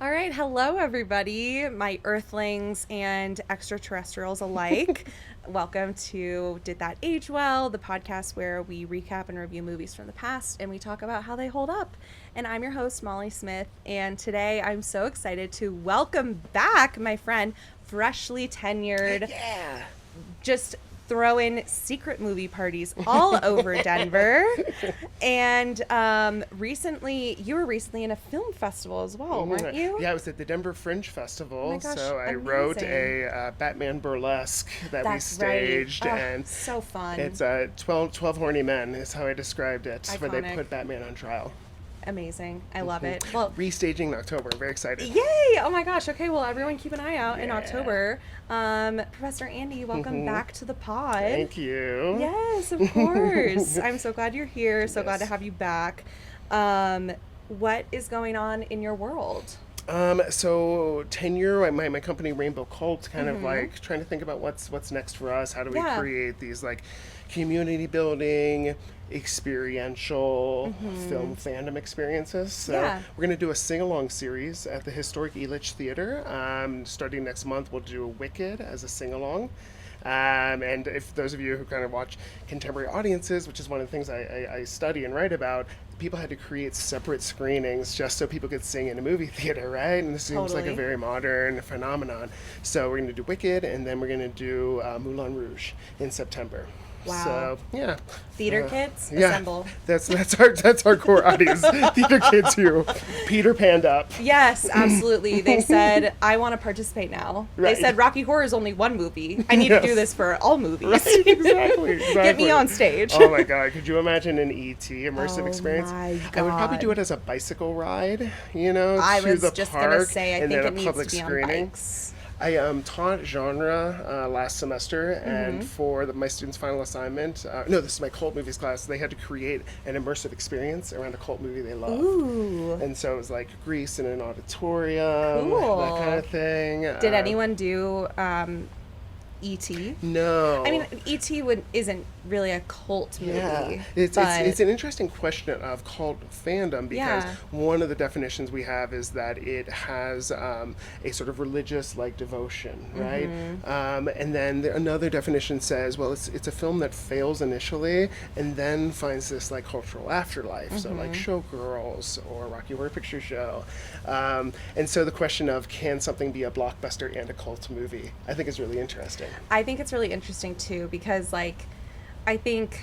All right, hello everybody, my Earthlings and extraterrestrials alike. Welcome to Did That Age Well, the podcast where we recap and review movies from the past and we talk about how they hold up. And I'm your host, Molly Smith, and today I'm so excited to welcome back my friend, freshly tenured, Yeah. just throwing secret movie parties all over Denver. And you were recently in a film festival as well, weren't you? Yeah, I was at the Denver Fringe Festival. Oh my gosh, so I wrote amazing. a Batman burlesque that we That's staged, right. Oh, and so fun. it's 12 horny men is how I described it, where they Iconic. put Batman on trial. Amazing. I love it. Well, Restaging in October. I'm very excited. yay! Oh my gosh. Okay, well, everyone keep an eye out in Yeah. October. Professor Andy, welcome back to the pod. Thank you. Yes, of course. I'm so glad you're here. So glad to Yes. have you back. What is going on in your world? So tenure, my company Rainbow Cult, kind of like trying to think about what's next for us. How do we Yeah. create these like community building, experiential film fandom experiences? So Yeah. we're gonna do a sing along series at the historic Elitch Theater. Starting next month, we'll do Wicked as a sing along. And if those of you who kind of watch contemporary audiences, which is one of the things I study and write about, people had to create separate screenings just so people could sing in a movie theater, right? And this seems like Totally. a very modern phenomenon. So we're going to do Wicked, and then we're going to do Moulin Rouge in September. Wow. So yeah, Theater kids, yeah, assemble. that's our core audience. Theater kids who Peter Panned up. Yes, absolutely. They said, I want to participate now. Right. They said, Rocky Horror is only one movie. I need to do Yes. this for all movies. Right, exactly. Get me on stage. Oh my god, could you imagine an E.T. immersive Oh experience? my I would probably God. do it as a bicycle ride, you know, I to was the just park, going to say, I and think then it a needs public to be on screening. bikes. I taught genre last semester, and for my students' final assignment, no, this is my cult movies class, they had to create an immersive experience around a cult movie they loved. Ooh. And so it was like Grease in an auditorium, Cool. that kind of thing. Did anyone do E.T.? No. I mean, E.T. isn't really a cult movie. Yeah, it's an interesting question of cult fandom, because Yeah. one of the definitions we have is that it has a sort of religious like devotion, right? And then another definition says, well, it's a film that fails initially and then finds this like cultural afterlife. So like Showgirls or Rocky Horror Picture Show, and so the question of can something be a blockbuster and a cult movie, I think is really interesting. I think it's really interesting too, because like I think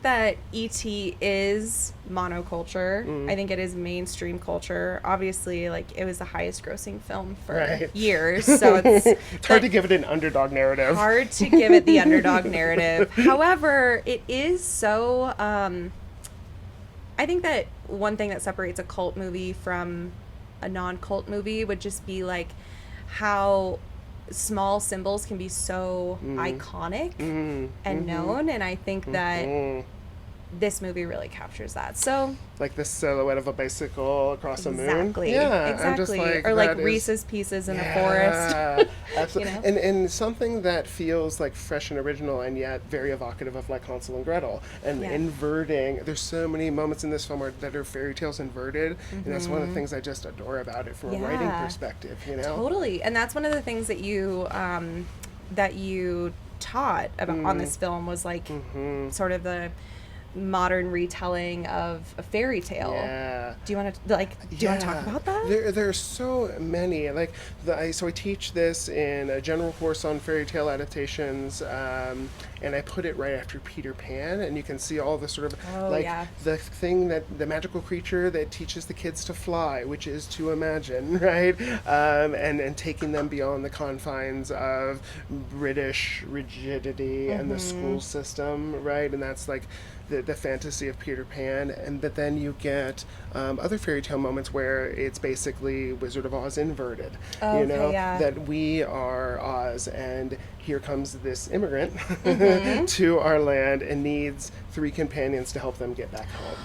that E.T. is monoculture. I think it is mainstream culture. Obviously, like it was the highest grossing film for Right. years, so it's It's hard to give it an underdog narrative. hard to give it the underdog narrative. However, it is so I think that one thing that separates a cult movie from a non-cult movie would just be like how small symbols can be so iconic and known, and I think that this movie really captures that. So Like the silhouette of a bicycle across a moon. exactly, Yeah, exactly. I'm just like, or like that is- Reese's Pieces in the forest. Absolutely. You know? And something that feels like fresh and original and yet very evocative of like Hansel and Gretel and Yeah. inverting. There's so many moments in this film that are fairy tales inverted, and that's one of the things I just adore about it from a writing Yeah. perspective, you know? Totally, and that's one of the things that you taught about on this film was like sort of the modern retelling of a fairy tale. Yeah. Do you want to talk about that? There's so many. Like, so I teach this in a general course on fairy tale adaptations, and I put it right after Peter Pan, and you can see all the sort of the thing the magical creature that teaches the kids to fly, which is to imagine, right? And taking them beyond the confines of British rigidity and the school system, right? And that's like the fantasy of Peter Pan, but then you get other fairy tale moments where it's basically Wizard of Oz inverted. That we are Oz, and here comes this immigrant to our land and needs 3 companions to help them get back home.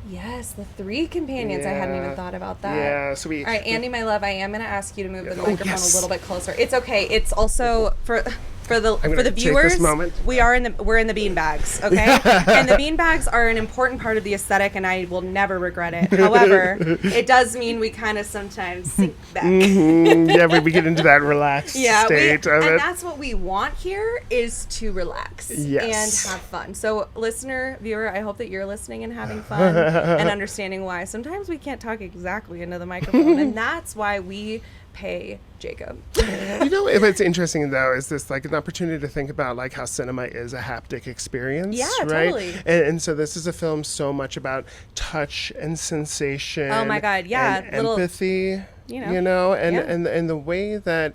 Yes, the 3 companions. I hadn't even thought about that. Yeah, so All right, Andy, my love, I am going to ask you to move the Oh, microphone yes. a little bit closer. It's okay. It's also for for the take viewers, this moment. we're in the bean bags, okay? And the bean bags are an important part of the aesthetic, and I will never regret it. However, it does mean we kind of sometimes sink back. Yeah, we get into that relaxed state of and it. that's what we want here, is to relax and have fun. So, listener, viewer, I hope that you're listening and having fun and understanding why sometimes we can't talk exactly into the microphone, and that's why we pay Jacob. What's interesting though is this, like, an opportunity to think about like how cinema is a haptic experience. Yeah, right? Totally. And so this is a film so much about touch and sensation. Oh my God, yeah, and empathy. And the way that,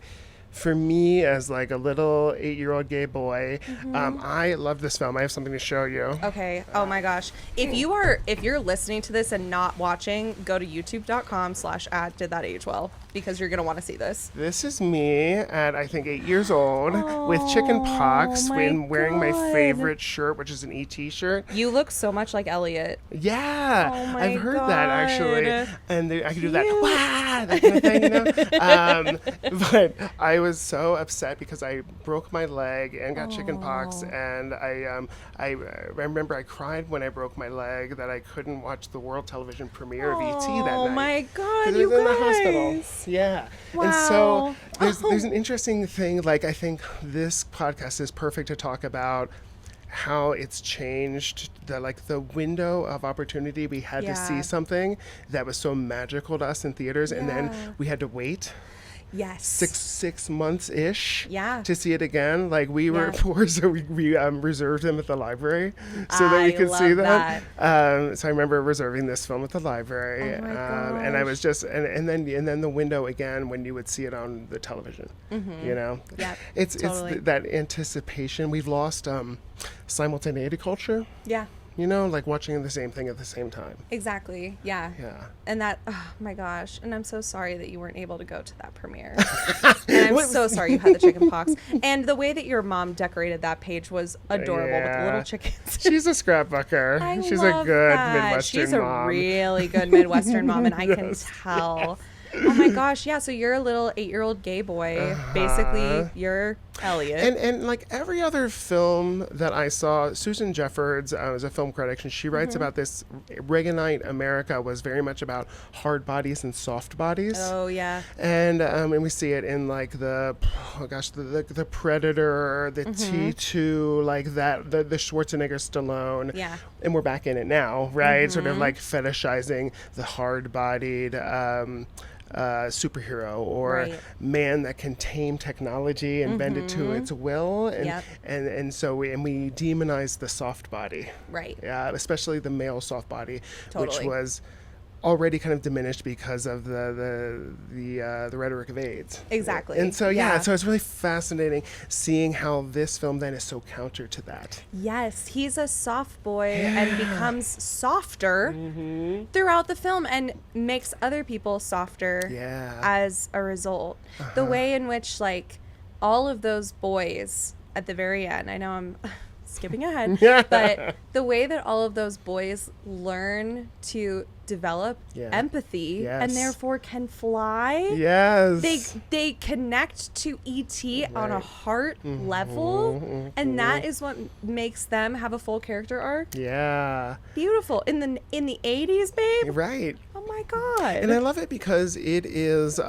for me as like a little 8-year-old gay boy, I love this film. I have something to show you. Okay. Oh my gosh. If you're listening to this and not watching, go to youtube.com/@didthatagewell, because you're going to want to see this. This is me at, I think, 8 years old with chicken pox when wearing my favorite shirt, which is an E.T. shirt. You look so much like Elliot. Yeah. Oh my I've heard that, actually. And I can do that, Wah! that kind of thing, But I was so upset because I broke my leg and got chicken pox. And I remember I cried when I broke my leg that I couldn't watch the world television premiere of E.T. that night. Oh my God, you guys. in the hospital. Yeah. Wow. And so there's an interesting thing, like, I think this podcast is perfect to talk about how it's changed the window of opportunity we had to see something that was so magical to us in theaters, and then we had to wait. Yes. Six months ish. Yeah. To see it again. Like, we were poor, so we reserved them at the library so that we could see them. So I remember reserving this film at the library. Oh my gosh. And I was just and then the window again when you would see it on the television. Yeah. It's totally. that anticipation. We've lost simultaneity culture. Yeah. Like watching the same thing at the same time. Exactly. Yeah. Yeah. And that, oh my gosh. And I'm so sorry that you weren't able to go to that premiere. And I'm so sorry you had the chicken pox. And the way that your mom decorated that page was adorable with the little chickens. She's a scrapbooker. She's a good Midwestern She's mom. a really good Midwestern mom, and I can tell. Oh my gosh, yeah, so you're a little 8-year-old gay boy. Basically, you're Elliot. And like every other film that I saw, Susan Jeffords was a film critic, and she writes about this. Reaganite America was very much about hard bodies and soft bodies. Oh, yeah. And we see it in like the Predator, the T2, like that, the Schwarzenegger, Stallone. Yeah. And we're back in it now, right? Sort of like fetishizing the hard-bodied superhero or man that can tame technology and bend it to its will, and so we demonize the soft body, right? Yeah, especially the male soft body, Totally. which was already kind of diminished because of the rhetoric of AIDS. Exactly. And so so it's really fascinating seeing how this film then is so counter to that. Yes, he's a soft boy and becomes softer throughout the film and makes other people softer as a result. The way in which, like, all of those boys at the very end, I know I'm skipping ahead, but the way that all of those boys learn to develop empathy and therefore can fly. Yes. They connect to E.T. on a heart level, and that is what makes them have a full character arc. Yeah. Beautiful. In the 80s, babe. Right. Oh my God. And I love it because it is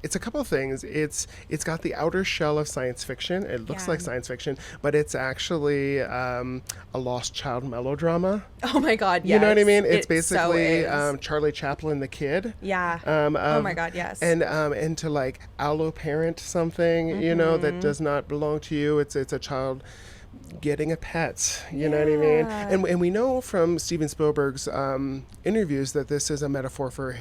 it's a couple of things. It's got the outer shell of science fiction. It looks like science fiction, but it's actually a lost child melodrama. Oh my God, yes. You know what I mean? It's It basically so is. Charlie Chaplin the kid. Yeah. Oh my God, yes. And to like allo-parent something, you know, that does not belong to you. It's a child getting a pet, you know what I mean? And we know from Steven Spielberg's interviews that this is a metaphor for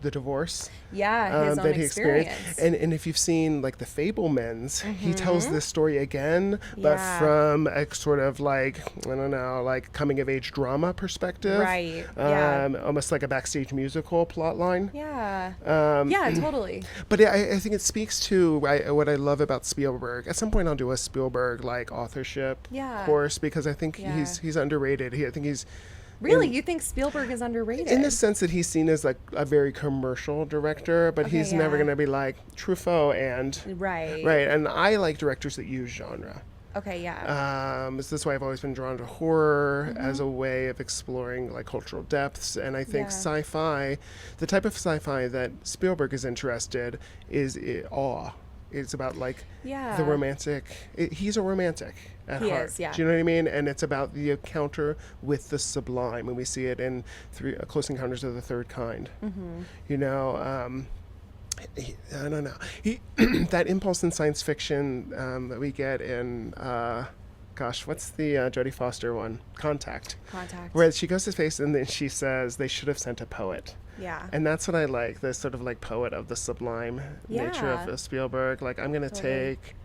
the divorce. Yeah, his own that he experience. experienced. And if you've seen like The Fabelmans, he tells this story again, but from a sort of like, I don't know, like coming of age drama perspective. Right. Almost like a backstage musical plot line. Yeah. Totally. But I think it speaks to what I love about Spielberg. At some point I'll do a Spielberg like authorship course, because I think he's underrated. I think he's Really? You think Spielberg is underrated? In the sense that he's seen as like a very commercial director, but Okay, he's never going to be like Truffaut and... Right. Right. And I like directors that use genre. Okay, yeah. So this is why I've always been drawn to horror as a way of exploring like cultural depths. And I think sci-fi, the type of sci-fi that Spielberg is interested is awe. It's about like the romantic. He's a romantic at heart. Is, yeah. Do you know what I mean? And it's about the encounter with the sublime, and we see it in Close Encounters of the Third Kind. You know. I don't know. That impulse in science fiction that we get in, what's the Jodie Foster one? Contact. Where she goes to space and then she says they should have sent a poet. Yeah. And that's what I like, this sort of like poet of the sublime nature of Spielberg. Like, I'm going to take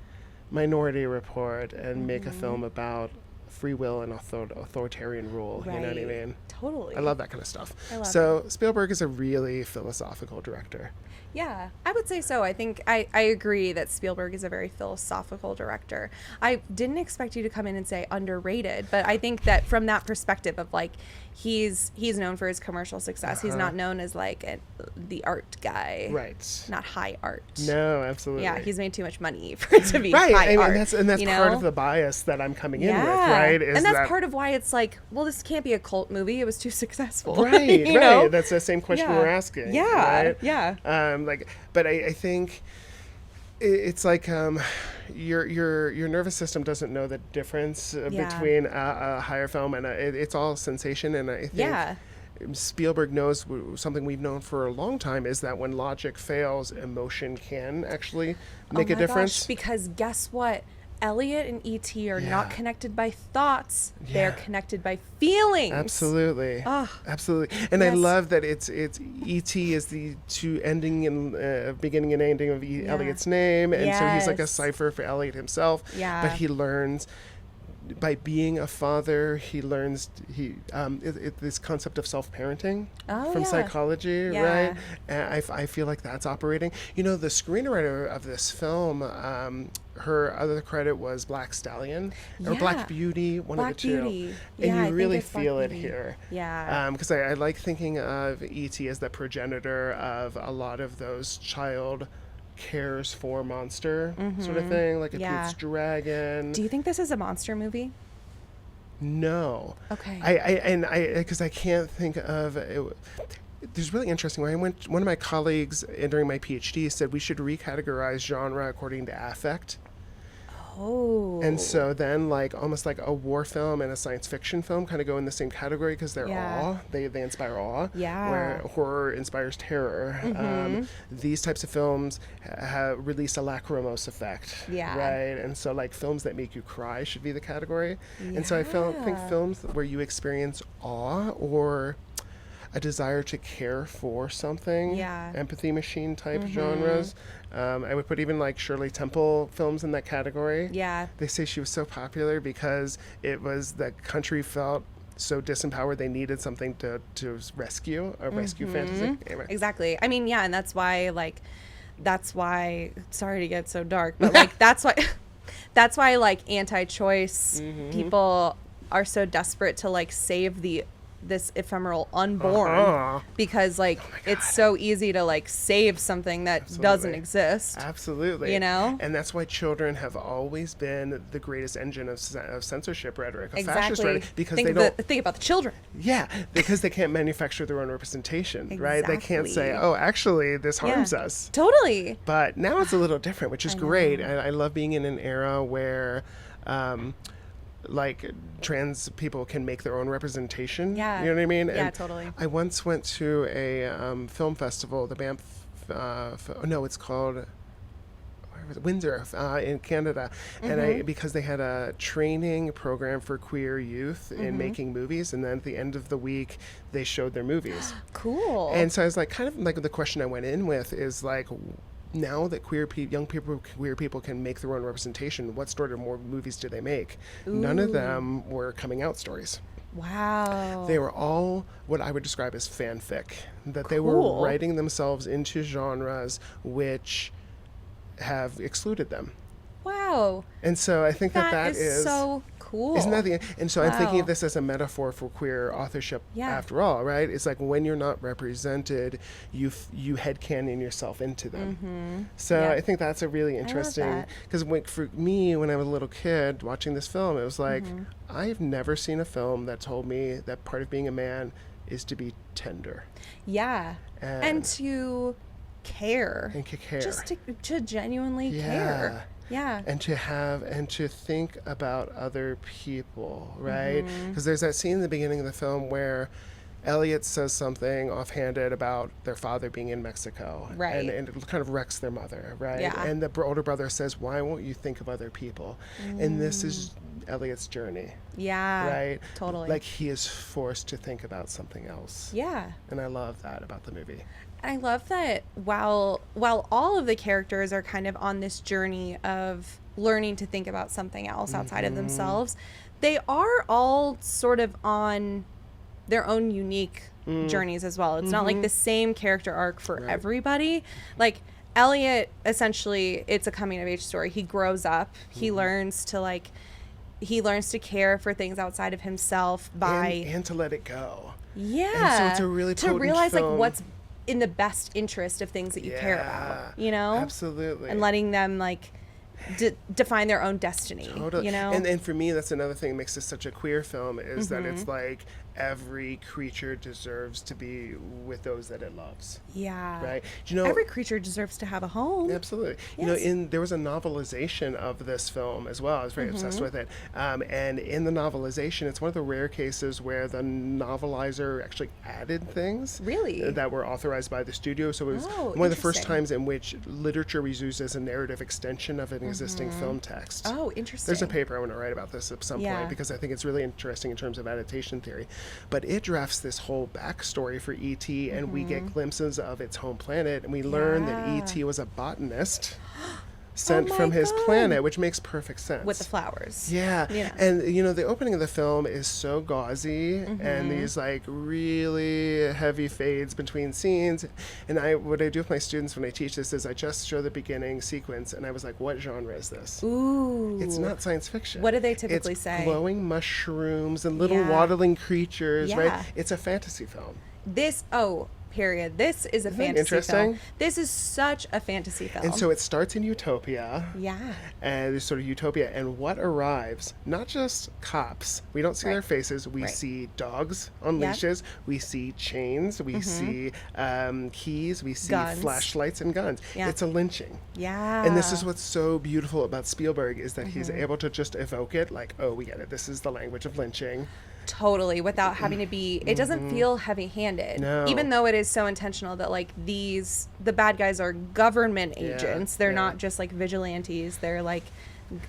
Minority Report and make a film about free will and authoritarian rule. You know what I mean? Totally. I love that kind of stuff. So Spielberg is a really philosophical director. Yeah, I would say so. I think I agree that Spielberg is a very philosophical director. I didn't expect you to come in and say underrated, but I think that from that perspective of like, he's known for his commercial success. He's not known as like the art guy. Right. Not high art. No, absolutely. Yeah, he's made too much money for it to be high art. And that's part of the bias that I'm coming in with, right? And that's part of why it's like, well, this can't be a cult movie. It was too successful. Right, you know? That's the same question we're asking. Yeah, right? yeah. But I think it's like your nervous system doesn't know the difference between a higher film and it's all sensation. And I think Spielberg knows something we've known for a long time is that when logic fails, emotion can actually make a difference. Because guess what? Elliot and E.T. are not connected by thoughts. They're connected by feelings. Absolutely. Absolutely. And I love that it's E.T. is the ending and beginning and ending of Elliot's name. And so he's like a cipher for Elliot himself. Yeah. But he learns by being a father, he learns this concept of self-parenting from psychology, right? And I feel like that's operating. You know, the screenwriter of this film, her other credit was Black Stallion or Black Beauty, one of the two. And you really feel it here. Yeah. Because I like thinking of E.T. as the progenitor of a lot of those child cares for monster sort of thing, like a Pete's Dragon. Do you think this is a monster movie? No. Okay. Because I can't think of it. There's really interesting where one of my colleagues during my PhD said we should recategorize genre according to affect. Oh. And so then like almost like a war film and a science fiction film kind of go in the same category because they're awe. They inspire awe. Yeah. Where horror inspires terror. These types of films release a lachrymose effect. Yeah. Right. And so like films that make you cry should be the category. Yeah. And so I think films where you experience awe or a desire to care for something, empathy machine type genres. I would put even like Shirley Temple films in that category. Yeah. They say she was so popular because it was the country felt so disempowered they needed something to rescue, a rescue fantasy. Anyway. Exactly. I mean, yeah, and that's why sorry to get so dark, but like that's why like anti-choice people are so desperate to like save this ephemeral unborn because like it's so easy to like save something that doesn't exist. Absolutely. You know? And that's why children have always been the greatest engine of censorship rhetoric, of fascist rhetoric, because think about the children. Yeah, because they can't manufacture their own representation, right? They can't say, oh, actually this harms us. Totally. But now it's a little different, which is great. And I love being in an era where like trans people can make their own representation. Yeah. You know what I mean? Yeah, totally. I once went to a film festival, the Banff, it's called Windsor in Canada. And because they had a training program for queer youth in making movies, and then at the end of the week they showed their movies. Cool. And so I was like, kind of like the question I went in with is like, now that queer people can make their own representation, what sort of more movies do they make? Ooh. None of them were coming out stories. Wow. They were all what I would describe as fanfic, that they were writing themselves into genres which have excluded them. Wow. And so I think that is so cool. cool. Isn't that the, and so I'm thinking Wow. of this as a metaphor for queer authorship Yeah. after all, right? It's like when you're not represented, you headcanon yourself into them. So Yeah. I think that's a really interesting, that. because for me, when I was a little kid watching this film, it was like, I've never seen a film that told me that part of being a man is to be tender. Yeah. And to care. And to care. Just to genuinely care. Yeah. And to think about other people, right? Because there's that scene in the beginning of the film where Elliot says something offhanded about their father being in Mexico. Right. And it kind of wrecks their mother, right? Yeah. And the older brother says, why won't you think of other people? And this is Elliot's journey. Yeah. Right? Totally. Like he is forced to think about something else. Yeah. And I love that about the movie. I love that while all of the characters are kind of on this journey of learning to think about something else outside of themselves, they are all sort of on their own unique journeys as well. It's not like the same character arc for everybody. Like Elliot, essentially, it's a coming of age story. He grows up. He learns to care for things outside of himself by and to let it go. Yeah. And so it's a really to potent realize film. like what's in the best interest of things that you care about, you know? Absolutely. And letting them like define their own destiny, Totally. you know? And for me, that's another thing that makes this such a queer film is that it's like every creature deserves to be with those that it loves. Yeah. Right? Do you know, every creature deserves to have a home. Absolutely. Yes. You know, there was a novelization of this film as well. I was very obsessed with it. And in the novelization, it's one of the rare cases where the novelizer actually added things. Really? That were authorized by the studio. So it was Oh, one of the first interesting. times in which literature was used as a narrative extension of an existing film text. Oh, interesting. There's a paper I want to write about this at some Yeah. point because I think it's really interesting in terms of adaptation theory. But it drafts this whole backstory for E.T. and we get glimpses of its home planet and we learn that Yeah. E.T. was a botanist sent my from his God. planet, which makes perfect sense. with the flowers. Yeah. Yeah. And you know, the opening of the film is so gauzy and these like really heavy fades between scenes. And what I do with my students when I teach this is I just show the beginning sequence and I was like, what genre is this? Ooh. It's not science fiction. What do they typically it's say? Glowing mushrooms and little Yeah. waddling creatures, Yeah. right? It's a fantasy film. Period. This is a that fantasy interesting? film. This is such a fantasy film. And so it starts in utopia. yeah. And there's sort of utopia. And what arrives, not just cops, we don't see Right. their faces. We Right. see dogs on Yep. leashes. We see chains. We see keys. We see Guns. flashlights and guns. Yeah. It's a lynching. Yeah. And this is what's so beautiful about Spielberg is that Mm-hmm. he's able to just evoke it like, oh, we get it. This is the language of lynching. Totally, without having to be, it doesn't feel heavy-handed. No. Even though it is so intentional that like the bad guys are government Yeah, agents. They're yeah. not just like vigilantes. They're like,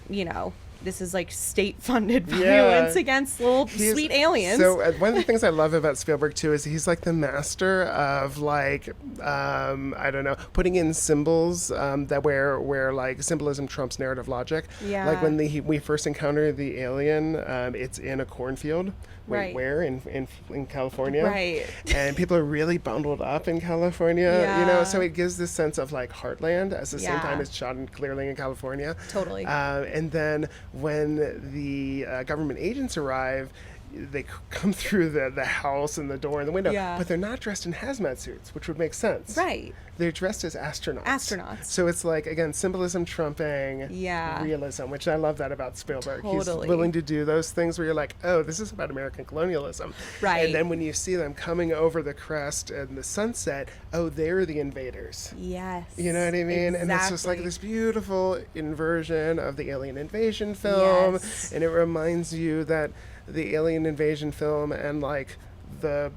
you know, this is like state-funded Yeah. violence against little He's- sweet aliens. So one of the things I love about Spielberg too is he's like the master of like I don't know, putting in symbols that where like symbolism trumps narrative logic. Yeah. Like when we first encounter the alien, it's in a cornfield. Wait, Right. where in California? Right. And people are really bundled up in California. You know, Yeah. so it gives this sense of like heartland at the same Yeah. time it's shot clearly in California. Totally. And then when the government agents arrive, they come through the house and the door and the window, Yeah. but they're not dressed in hazmat suits, which would make sense. Right. They're dressed as astronauts. Astronauts. So it's like, again, symbolism trumping Yeah. realism, which I love that about Spielberg. Totally. He's willing to do those things where you're like, oh, this is about American colonialism. Right. And then when you see them coming over the crest and the sunset, oh, they're the invaders. Yes. You know what I mean? And it's just like Exactly. this beautiful inversion of the alien invasion film. Yes. And it reminds you that the alien invasion film and like the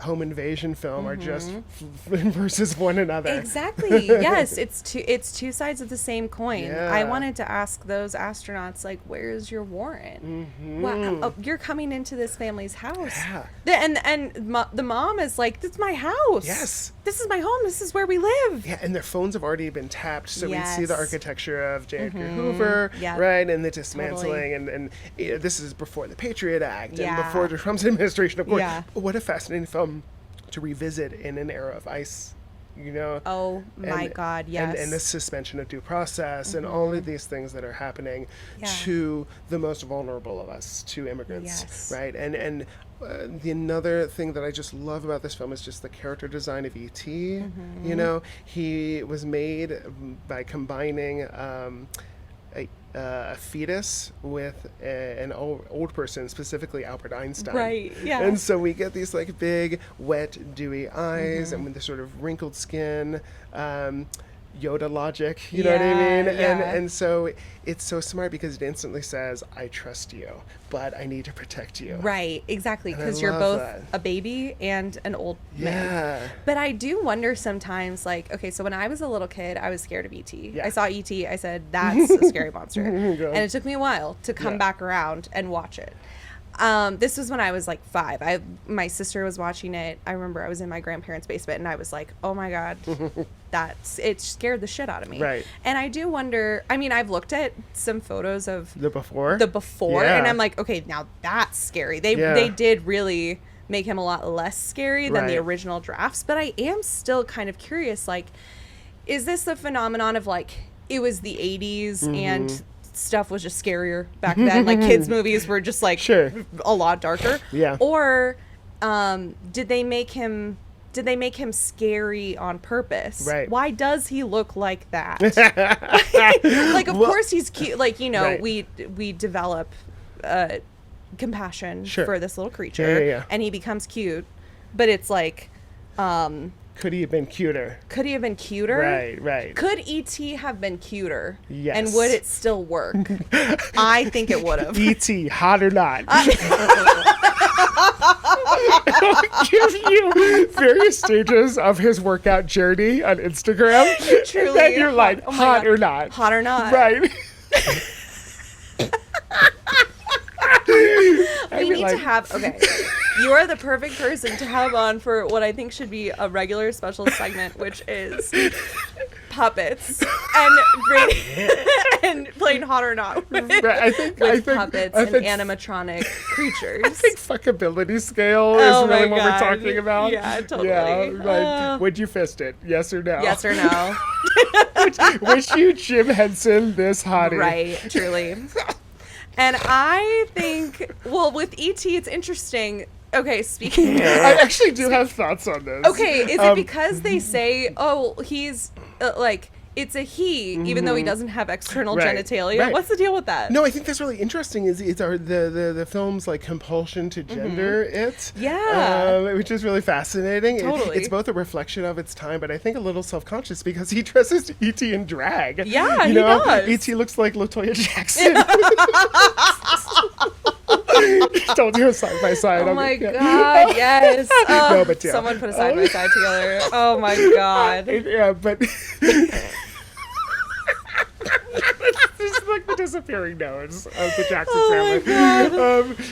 home invasion film are just versus one another. Exactly. Yes, it's two sides of the same coin. Yeah. I wanted to ask those astronauts, like, where's your warrant? Wow, oh, you're coming into this family's house. Yeah. The mom is like, this is my house. Yes. This is my home. This is where we live. Yeah, and their phones have already been tapped, so we see the Yes. architecture of J. Edgar Hoover, Yep. right, and the dismantling, Totally. and this is before the Patriot Act, Yeah. and before the Trump's administration, of course. Yeah. What a fascinating film to revisit in an era of ICE you know. Oh my God, yes. And the suspension of due process and all of these things that are happening to the most vulnerable of us, to immigrants, right? And the another thing that I just love about this film is just the character design of E.T. You know, he was made by combining a fetus with an old person, specifically Albert Einstein. Right, yeah. And so we get these like big, wet, dewy eyes and with the sort of wrinkled skin, Yoda logic, you know what I mean? And so it's so smart because it instantly says, I trust you, but I need to protect you. Right, exactly, because you're both a baby and an old man. But I do wonder sometimes, like, okay, so when I was a little kid, I was scared of E.T. I saw E.T., I said, that's a scary monster. And it took me a while to come back around and watch it. This was when I was like 5. My sister was watching it. I remember I was in my grandparents' basement and I was like, oh my God, it scared the shit out of me. Right. And I do wonder, I mean, I've looked at some photos of the before and I'm like, okay, now that's scary. They did really make him a lot less scary than the original drafts, but I am still kind of curious, like, is this the phenomenon of like, it was the 80s and stuff was just scarier back then, like kids movies were just like a lot darker, or did they make him scary on purpose? Right. Why does he look like that? Like, of course he's cute, like, you know, we develop compassion for this little creature and he becomes cute, but it's like could he have been cuter? Right. Could E.T. have been cuter? Yes. And would it still work? I think it would have. E.T., hot or not? I'll give you various stages of his workout journey on Instagram. Truly. And then you're like, hot or not? Hot or not. Right. We need to have, okay, you are the perfect person to have on for what I think should be a regular special segment, which is puppets and playing hot or not with, I think puppets and animatronic creatures. I think fuckability scale is really what we're talking about. Yeah, totally. Yeah, like, would you fist it? Yes or no? Yes or no. Would you Jim Henson this hottie? Right, truly. And I think, well, with E.T., it's interesting. Okay, speaking of... I actually do have thoughts on this. Okay, is it because they say, oh, he's, like... It's a he, even though he doesn't have external genitalia. Right. What's the deal with that? No, I think that's really interesting. It's the film's like compulsion to gender it. Yeah, which is really fascinating. Totally, it's both a reflection of its time, but I think a little self-conscious because he dresses E.T. in drag. Yeah, he does. E.T. looks like LaToya Jackson. Don't do a side by side. Oh my God! Yes. No, but yeah. Someone put a side by side together. Oh my God. Yeah, but. This is like the disappearing nose of the Jackson family.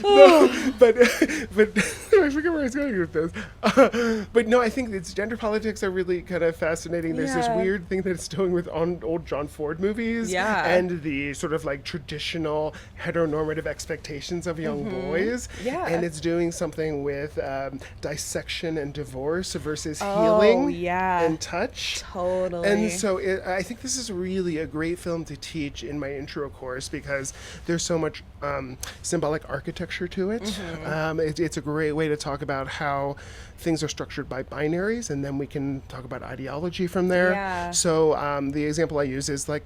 No, but I forget where I was going with this. But no, I think its gender politics are really kind of fascinating. There's this weird thing that it's doing with old John Ford movies, and the sort of like traditional heteronormative expectations of young boys. Yeah, and it's doing something with dissection and divorce versus healing and touch. Totally. And so I think this is really a great film to teach in my intro course because there's so much symbolic architecture to it. It's a great way to talk about how things are structured by binaries, and then we can talk about ideology from there. Yeah. So the example I use is like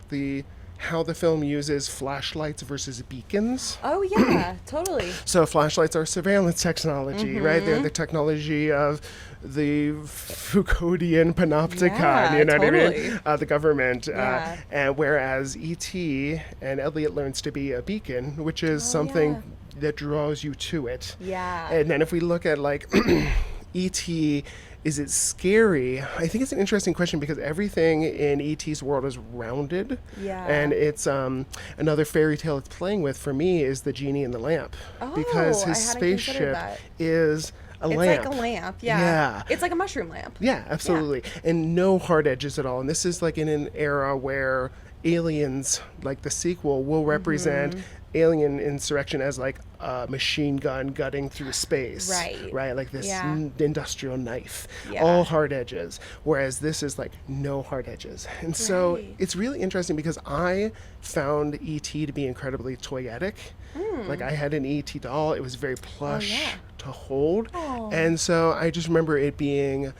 how the film uses flashlights versus beacons. Oh yeah, totally. So flashlights are surveillance technology, right? They're the technology of the Foucauldian panopticon, you know what I mean? The government. And whereas E.T. and Elliot learns to be a beacon, which is something that draws you to it. Yeah. And then if we look at like E.T., is it scary? I think it's an interesting question because everything in E.T.'s world is rounded. Yeah. And it's another fairy tale it's playing with for me is the genie in the lamp. Oh, because his spaceship is a lamp. It's like a lamp, yeah. It's like a mushroom lamp. Yeah, absolutely. Yeah. And no hard edges at all. And this is like in an era where Aliens, like the sequel, will represent alien insurrection as like a machine gun gutting through space, right, like this industrial knife, all hard edges, whereas this is like no hard edges. And so it's really interesting because I found E.T. to be incredibly toyetic. Like I had an E.T. doll, it was very plush to hold. And so I just remember it being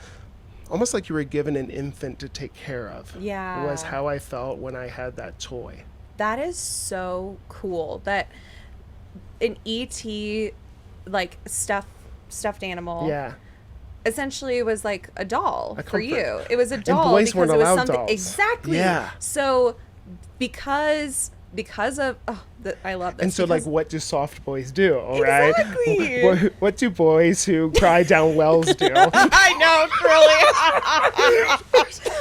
almost like you were given an infant to take care of. Was how I felt when I had that toy. That is so cool that an E.T. like stuffed animal essentially was like a doll for you. It was a doll and boys because weren't it was allowed something dolls. Exactly. So because of I love this. And so like what do soft boys do, all right? Exactly. What do boys who cry down wells do? I know, truly.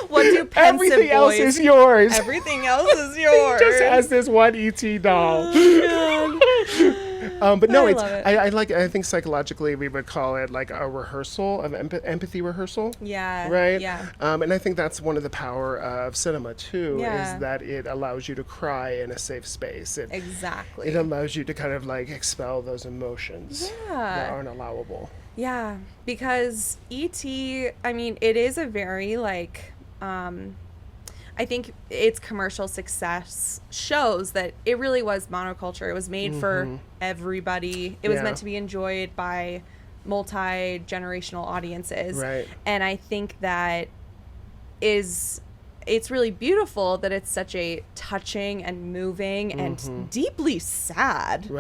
What do pensive Everything boys? else is yours. Everything else is yours. He just has this one E.T. doll. But no, I think psychologically we would call it like a rehearsal of empathy rehearsal. Right. And I think that's one of the power of cinema too, is that it allows you to cry in a safe space. It allows you to kind of like expel those emotions that aren't allowable. Yeah, because E.T., I mean, it is a very like I think its commercial success shows that it really was monoculture. It was made for everybody. It was meant to be enjoyed by multi-generational audiences. Right. And I think that it's really beautiful that it's such a touching and moving and deeply sad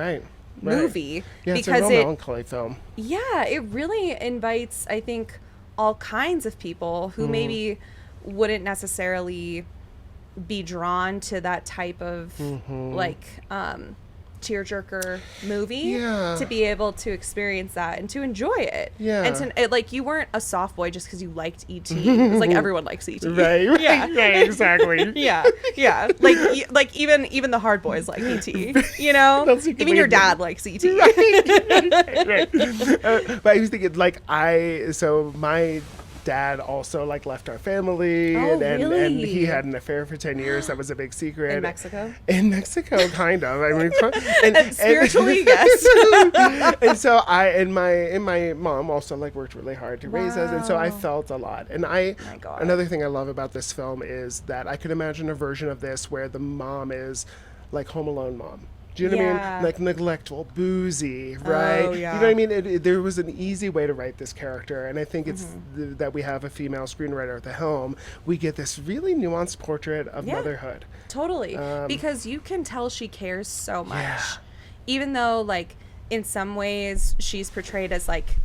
movie. Yeah, because it's a real melancholy film. Yeah, it really invites, I think, all kinds of people who maybe wouldn't necessarily be drawn to that type of like tearjerker movie to be able to experience that and to enjoy it. And to, like, you weren't a soft boy just because you liked E.T. It was like everyone likes E.T. Right, exactly. Like even the hard boys like E.T. You know, even your dad likes E.T. Right. But I was thinking, like, my dad also like left our family and he had an affair for 10 years that was a big secret in Mexico kind of, I mean, and spiritually yes. And so my mom also like worked really hard to raise us, and so I felt a lot. And another thing I love about this film is that I could imagine a version of this where the mom is like Home Alone mom. Do you know what I mean? Like neglectful, boozy, right? You know what I mean? There was an easy way to write this character, and I think it's that we have a female screenwriter at the helm. We get this really nuanced portrait of motherhood. Totally. Because you can tell she cares so much. Even though, like, in some ways she's portrayed as, like,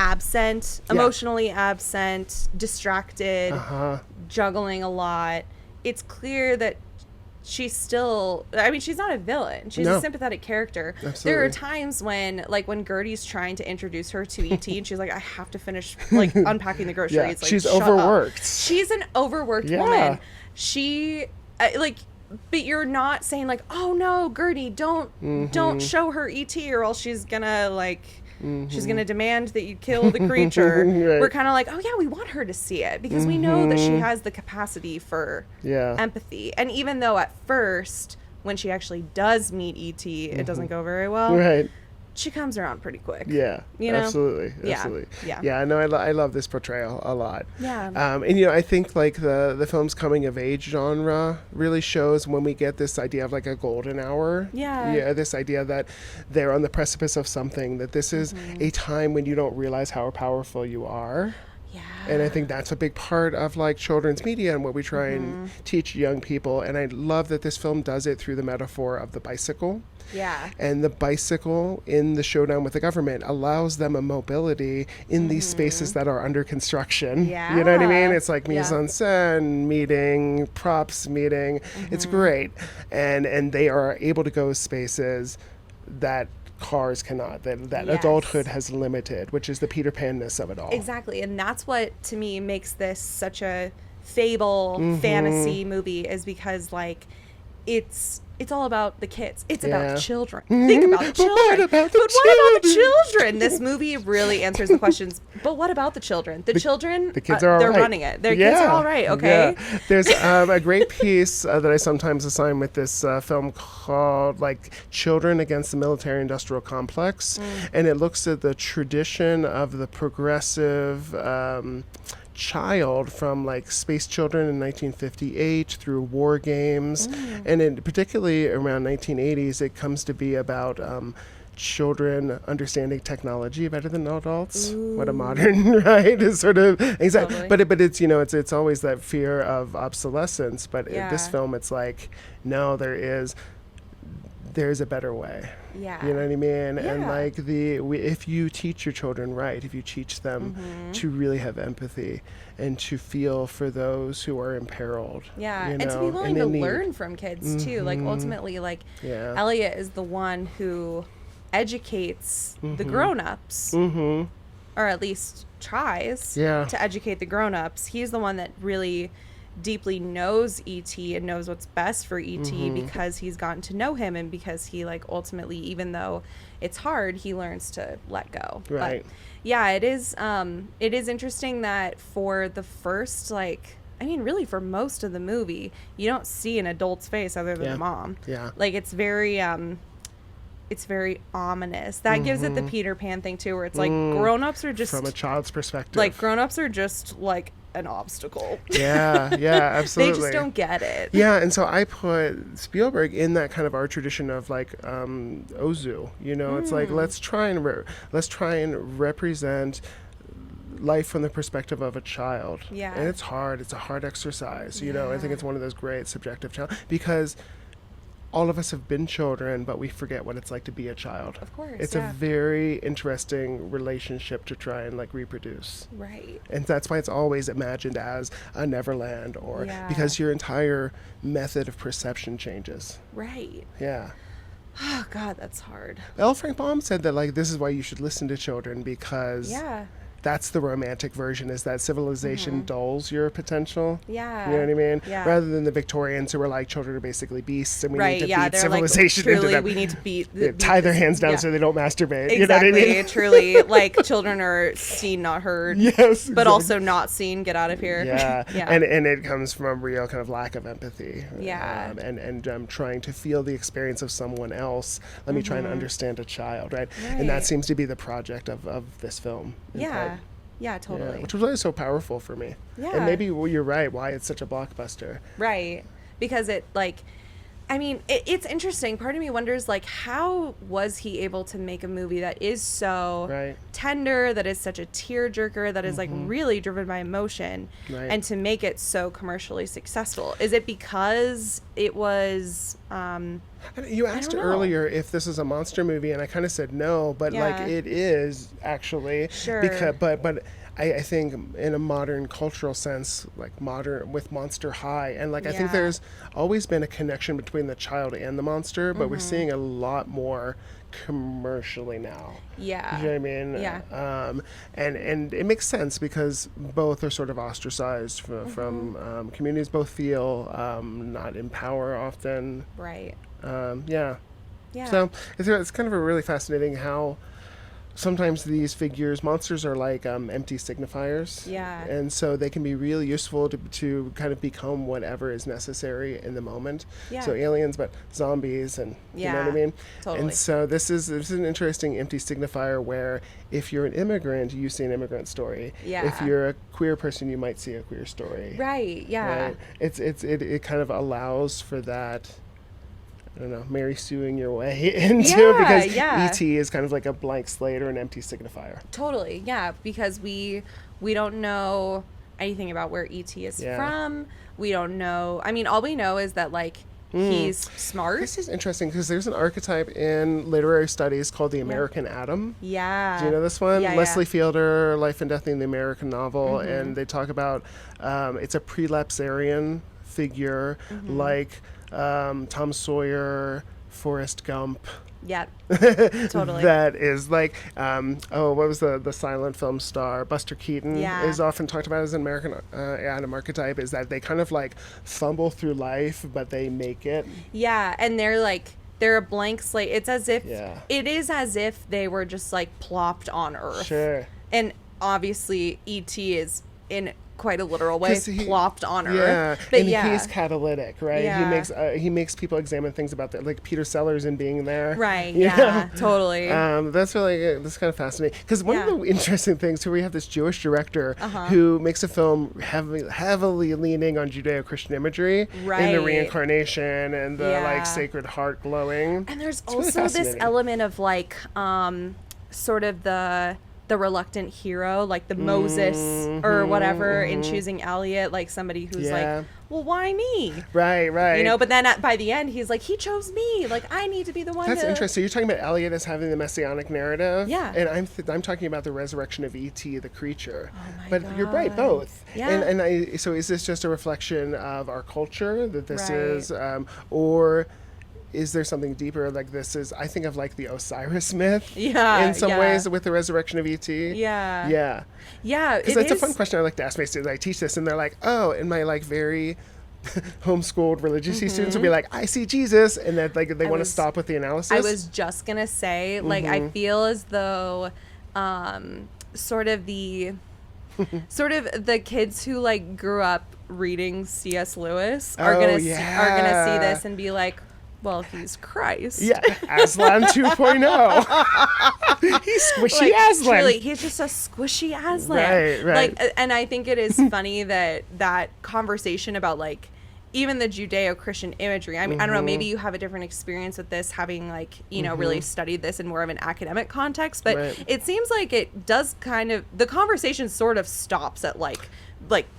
absent, emotionally absent, distracted, juggling a lot. It's clear that she's still, I mean, she's not a villain. She's a sympathetic character. Absolutely. There are times when Gertie's trying to introduce her to E.T. and she's like, I have to finish, like, unpacking the groceries. Like, she's overworked. She's an overworked woman. She, but you're not saying, like, oh no, Gertie, don't show her E.T. or else she's gonna, like, she's going to demand that you kill the creature. We're kind of like, oh yeah, we want her to see it because we know that she has the capacity for empathy. And even though at first, when she actually does meet E.T., it doesn't go very well. She comes around pretty quick. You know? Absolutely. Yeah, no, I love this portrayal a lot. And you know, I think like the film's coming of age genre really shows when we get this idea of like a golden hour. This idea that they're on the precipice of something, that this is a time when you don't realize how powerful you are. And I think that's a big part of like children's media and what we try and teach young people. And I love that this film does it through the metaphor of the bicycle. And the bicycle in the showdown with the government allows them a mobility in these spaces that are under construction. You know what I mean? It's like mise en scène meeting, props meeting. It's great. And they are able to go spaces that cars cannot, that adulthood has limited, which is the Peter Pan-ness of it all. Exactly. And that's what, to me, makes this such a fable fantasy movie, is because, like, it's it's all about the kids. It's Yeah. about children. Think about the children. What about the what about the children? children? This movie really answers the questions. But what about the children? The children, The kids are all they're right. running it. Their kids are all right, okay? Yeah. There's a great piece that I sometimes assign with this film called like Children Against the Military-Industrial Complex. And it looks at the tradition of the progressive child from like Space Children in 1958 through War Games, and particularly around 1980s, it comes to be about children understanding technology better than adults. What a modern right is sort of exactly. Totally. But it's it's always that fear of obsolescence. But in this film, it's like no, there's a better way. Yeah. You know what I mean? Yeah. And like if you teach your children right, if you teach them to really have empathy and to feel for those who are imperiled. Yeah, you and to know, be willing and to in need. learn from kids too. Like ultimately, like Yeah. Elliot is the one who educates the grown-ups, or at least tries Yeah. to educate the grown-ups. He's the one that really deeply knows E.T. and knows what's best for E.T. because he's gotten to know him, and because he like ultimately, even though it's hard, he learns to let go. Right. But yeah, it is interesting that for the first really for most of the movie, you don't see an adult's face other than Yeah. the mom. Yeah. Like it's very ominous. That gives it the Peter Pan thing too, where it's like grown-ups are just From a child's perspective. like grown-ups are just like an obstacle. Yeah, absolutely. They just don't get it. Yeah, and so I put Spielberg in that kind of art tradition of like Ozu. It's like let's try and represent life from the perspective of a child. Yeah. And it's hard. It's a hard exercise. I think it's one of those great subjective challenges because all of us have been children, but we forget what it's like to be a child. Of course, It's a very interesting relationship to try and like reproduce. Right. And that's why it's always imagined as a Neverland or Yeah. because your entire method of perception changes. Right. Yeah. Oh God, that's hard. L. Frank Baum said that like this is why you should listen to children because Yeah. that's the romantic version, is that civilization dulls your potential. Yeah. You know what I mean? Yeah. Rather than the Victorians who were like children are basically beasts and we Right, need to yeah, beat they're civilization like, into truly, them. we need to beat Tie their this- hands down yeah. so they don't masturbate. Exactly, You know what I mean? truly, like children are seen, not heard. Yes. But exactly. also not seen. Get out of here. Yeah. Yeah. And it comes from a real kind of lack of empathy. Yeah. And trying to feel the experience of someone else. Let me try and understand a child, right? And Right. that seems to be the project of this film. in Yeah. part. Yeah, totally. Yeah, which was always so powerful for me. Yeah. And maybe you're right, why it's such a blockbuster. Right. Because it's interesting. Part of me wonders, like, how was he able to make a movie that is so Right. tender, that is such a tearjerker, that is, like, really driven by emotion, Right. and to make it so commercially successful? Is it because it was... You asked don't know. earlier if this is a monster movie, and I kind of said no, but like Yeah. it is actually. Sure. Because, but I think in a modern cultural sense, like modern with Monster High, and like I think Yeah. there's always been a connection between the child and the monster, but we're seeing a lot more commercially now. Yeah. You know what I mean? Yeah. And it makes sense because both are sort of ostracized from communities. Both feel not in power often. Right. Yeah. Yeah. So it's kind of a really fascinating how sometimes these figures, monsters are like empty signifiers. Yeah. And so they can be really useful to kind of become whatever is necessary in the moment. Yeah. So aliens, but zombies, and you know what I Yeah, mean? totally. And so this is an interesting empty signifier where if you're an immigrant, you see an immigrant story. Yeah. If you're a queer person, you might see a queer story. Right. Yeah. Right? It kind of allows for that, I don't know, Mary Sueing your way into Yeah, because yeah. E.T. is kind of like a blank slate or an empty signifier. Totally, yeah, because we don't know anything about where E.T. is Yeah. from. We don't know. I mean, all we know is that like he's smart. This is interesting because there's an archetype in literary studies called the American Atom. Yeah. Do you know this one? Yeah, Leslie yeah. Fielder, Life and Death in the American Novel, and they talk about it's a prelapsarian figure like Tom Sawyer, Forrest Gump. Yeah, totally. That is like, what was the silent film star? Buster Keaton is often talked about as an American Adam archetype, is that they kind of like fumble through life, but they make it. Yeah, and they're a blank slate. It's as if, it is as if they were just like plopped on Earth. Sure. And obviously E.T. is in quite a literal way plopped on Earth. Yeah, but and he's catalytic, right? Yeah. He makes people examine things about that, like Peter Sellers in being there. Right. Yeah. Totally. That's really that's kind of fascinating because one of the interesting things here we have this Jewish director who makes a film heavily leaning on Judeo-Christian imagery in the reincarnation and the like Sacred Heart glowing. And there's also this element of like sort of the reluctant hero, like the Moses or whatever in choosing Elliot, like somebody who's like, well, why me? Right. You know, but then by the end, he's like, he chose me. Like, I need to be the one. That's interesting. You're talking about Elliot as having the messianic narrative. Yeah. And I'm talking about the resurrection of E.T., the creature. Oh my God. You're right, both. Yeah. So is this just a reflection of our culture that this is, or is there something deeper? Like this is, I think of like the Osiris myth in some ways with the resurrection of E.T. Yeah. Because that's a fun question I like to ask my students. I teach this and they're like, oh, and my like very homeschooled religious students will be like, I see Jesus. And that like they want to stop with the analysis. I was just going to say, like, I feel as though sort of the kids who like grew up reading C.S. Lewis are gonna see this and be like, well, he's Christ. Yeah, Aslan 2.0. He's squishy like, Aslan. Truly, he's just a squishy Aslan. Right. Like, and I think it is funny that conversation about like even the Judeo-Christian imagery. I mean, I don't know, maybe you have a different experience with this, having like, you know, really studied this in more of an academic context, but it seems like it does kind of, the conversation sort of stops at like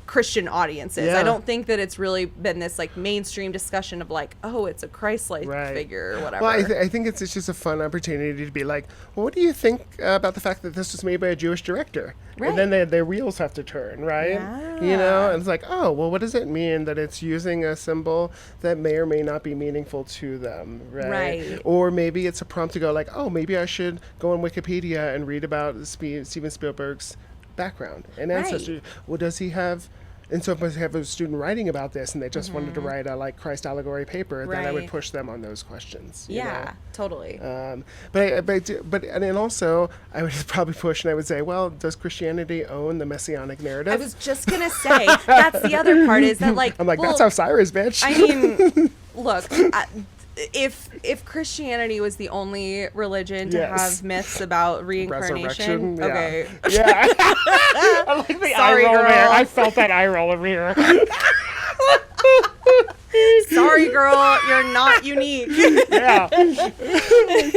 Christian audiences. I don't think that it's really been this like mainstream discussion of like, oh, it's a Christ-like figure or whatever. Well, I think it's just a fun opportunity to be like, well, what do you think about the fact that this was made by a Jewish director? And then their wheels have to turn, right? You know, and it's like, oh, well, what does it mean that it's using a symbol that may or may not be meaningful to them, right? Or maybe it's a prompt to go like, oh, maybe I should go on Wikipedia and read about Steven Spielberg's background and ancestry. Well, does he have? And so if I have a student writing about this and they just wanted to write a like Christ allegory paper, then I would push them on those questions. You know? Totally. But and then also I would probably push and I would say, well, does Christianity own the messianic narrative? I was just gonna say that's the other part is that like I'm like, that's Osiris, bitch. I mean, look. If Christianity was the only religion to have myths about reincarnation, okay. Yeah. I like the eye roll there. I felt that eye roll over here. Sorry, girl, you're not unique. Yeah. Oh,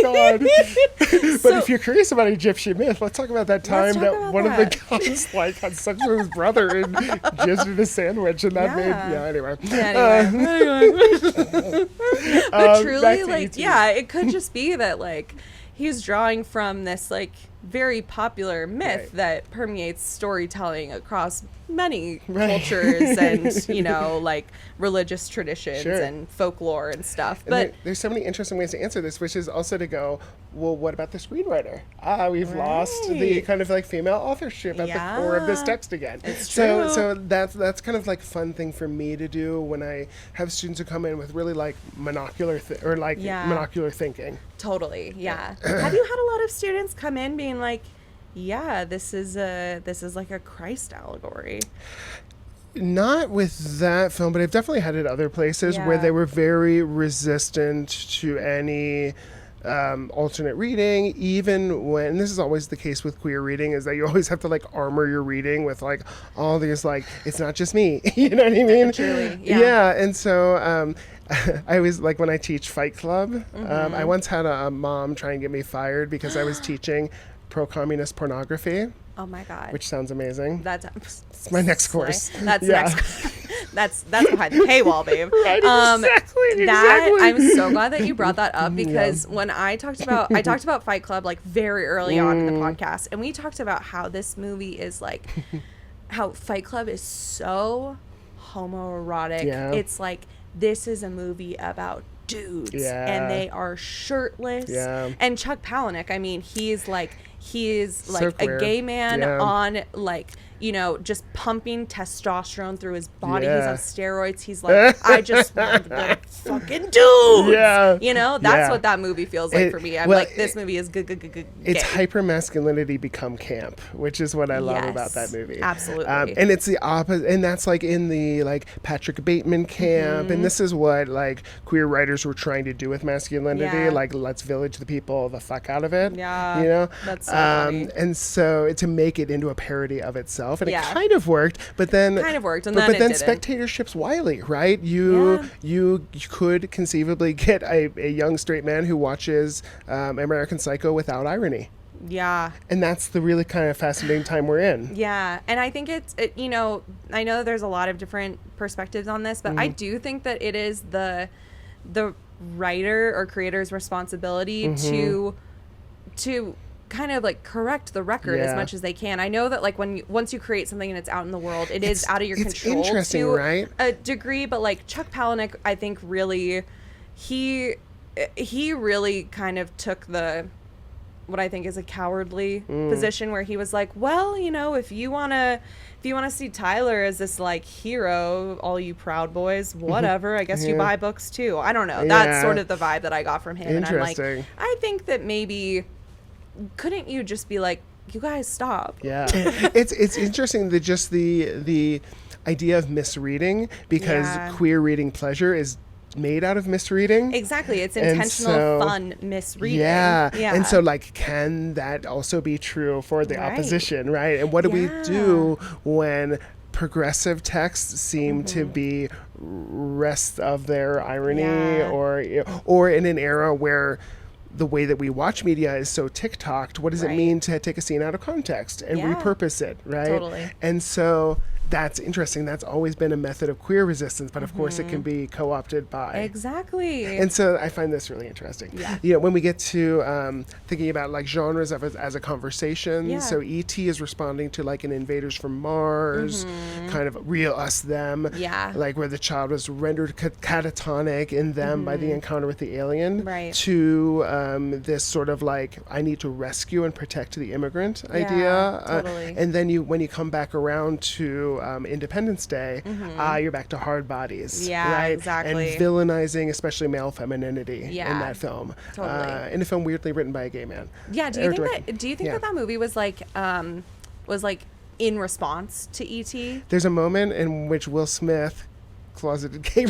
God. But if you're curious about Egyptian myth, let's talk about that time that one of the gods like had sex with his brother and jizzed in a sandwich, and that made anyway. But truly, like, it could just be that like he's drawing from this like very popular myth that permeates storytelling across many cultures and, you know, like religious traditions and folklore and stuff. But there's so many interesting ways to answer this, which is also to go, well, what about the screenwriter? We've lost the kind of like female authorship at the core of this text again. It's true. So that's kind of like fun thing for me to do when I have students who come in with really like monocular thinking. Totally, yeah. Have you had a lot of students come in being like, this is like a Christ allegory? Not with that film, but I've definitely had it other places where they were very resistant to any alternate reading, even when, and this is always the case with queer reading, is that you always have to like armor your reading with like all these like, it's not just me, you know what I mean? Truly, and so I always like when I teach Fight Club, I once had a mom try and get me fired because I was teaching pro-communist pornography. Oh my God. Which sounds amazing. It's my next course. That's next. That's behind the paywall, babe. Right, exactly. I'm so glad that you brought that up because when I talked about Fight Club like very early on in the podcast, and we talked about how this movie is like how Fight Club is so homoerotic. It's like, this is a movie about dudes, Yeah. and they are shirtless. Yeah. And Chuck Palahniuk, I mean, he's like So a queer. gay man Yeah. on, like, you know, just pumping testosterone through his body. Yeah. He's on steroids. He's like, I just want the fucking dudes. Yeah. You know, that's Yeah. what that movie feels like for me. I'm well, like, this movie is good. It's gay. hyper-masculinity become camp, which is what I love about that movie. Absolutely. And it's the opposite, and that's like in the like Patrick Bateman camp, and this is what like queer writers were trying to do with masculinity, Yeah. like let's village the people the fuck out of it. Yeah. You know? That's so funny. And so to make it into a parody of itself, and Yeah. it kind of worked, but then Kind of worked, and but then it then didn't. spectatorship's wily, right? You could conceivably get a young straight man who watches American Psycho without irony. Yeah. And that's the really kind of fascinating time we're in. Yeah, and I think you know, I know there's a lot of different perspectives on this, but I do think that it is the writer or creator's responsibility to kind of like correct the record as Yeah. much as they can. I know that like once you create something and it's out in the world, it's out of your it's control interesting, to right? a degree, but like Chuck Palahniuk, I think really he really kind of took what I think is a cowardly position where he was like, well, you know, if you want to see Tyler as this like hero, all you Proud Boys, whatever, I guess you buy books too. I don't know. That's sort of the vibe that I got from him. And I'm like, I think that maybe couldn't you just be like, you guys stop? Yeah. it's interesting that just the idea of misreading, because queer reading pleasure is made out of misreading. Exactly. It's intentional, fun misreading. Yeah. Yeah. And so like, can that also be true for the Right. opposition, right? And what do we do when progressive texts seem to be rest of their irony, or in an era where the way that we watch media is so TikToked, what does it mean to take a scene out of context and repurpose it, right? Totally. And so that's interesting. That's always been a method of queer resistance, but of course it can be co-opted by. Exactly. And so I find this really interesting. Yeah. You know, when we get to thinking about like genres as a conversation, so E.T. is responding to like an Invaders from Mars, kind of real us them, like where the child was rendered catatonic in them by the encounter with the alien, to this sort of like, I need to rescue and protect the immigrant idea. Totally. And then when you come back around to Independence Day, you're back to hard bodies, right? Exactly. And villainizing especially male femininity in that film. Totally. In a film weirdly written by a gay man. Yeah. Do you think that movie was like in response to E.T.? There's a moment in which Will Smith, closeted gay,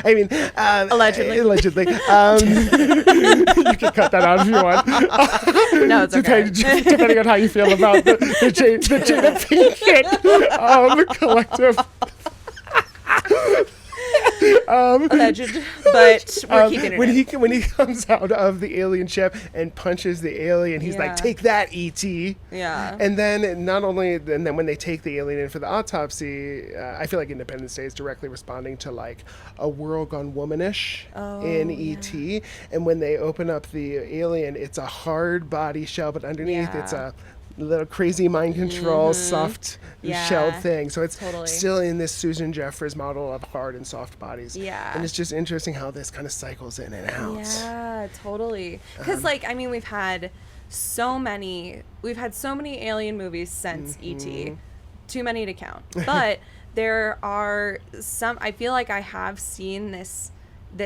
I mean, allegedly. You can cut that out if you want. No, it's okay. Depending on how you feel about the Jada Pinkett collective. Alleged, but we're keeping it when he comes out of the alien ship and punches the alien, he's like, "Take that, E.T." Yeah. And then and then when they take the alien in for the autopsy, I feel like Independence Day is directly responding to like a world gone womanish in E.T. And when they open up the alien, it's a hard body shell, but underneath it's a little crazy mind control, soft shelled thing. So it's still in this Susan Jeffers model of hard and soft bodies. Yeah. And it's just interesting how this kind of cycles in and out. Yeah, totally. Because like, I mean, we've had so many alien movies since E.T. Too many to count. But there are some, I feel like I have seen this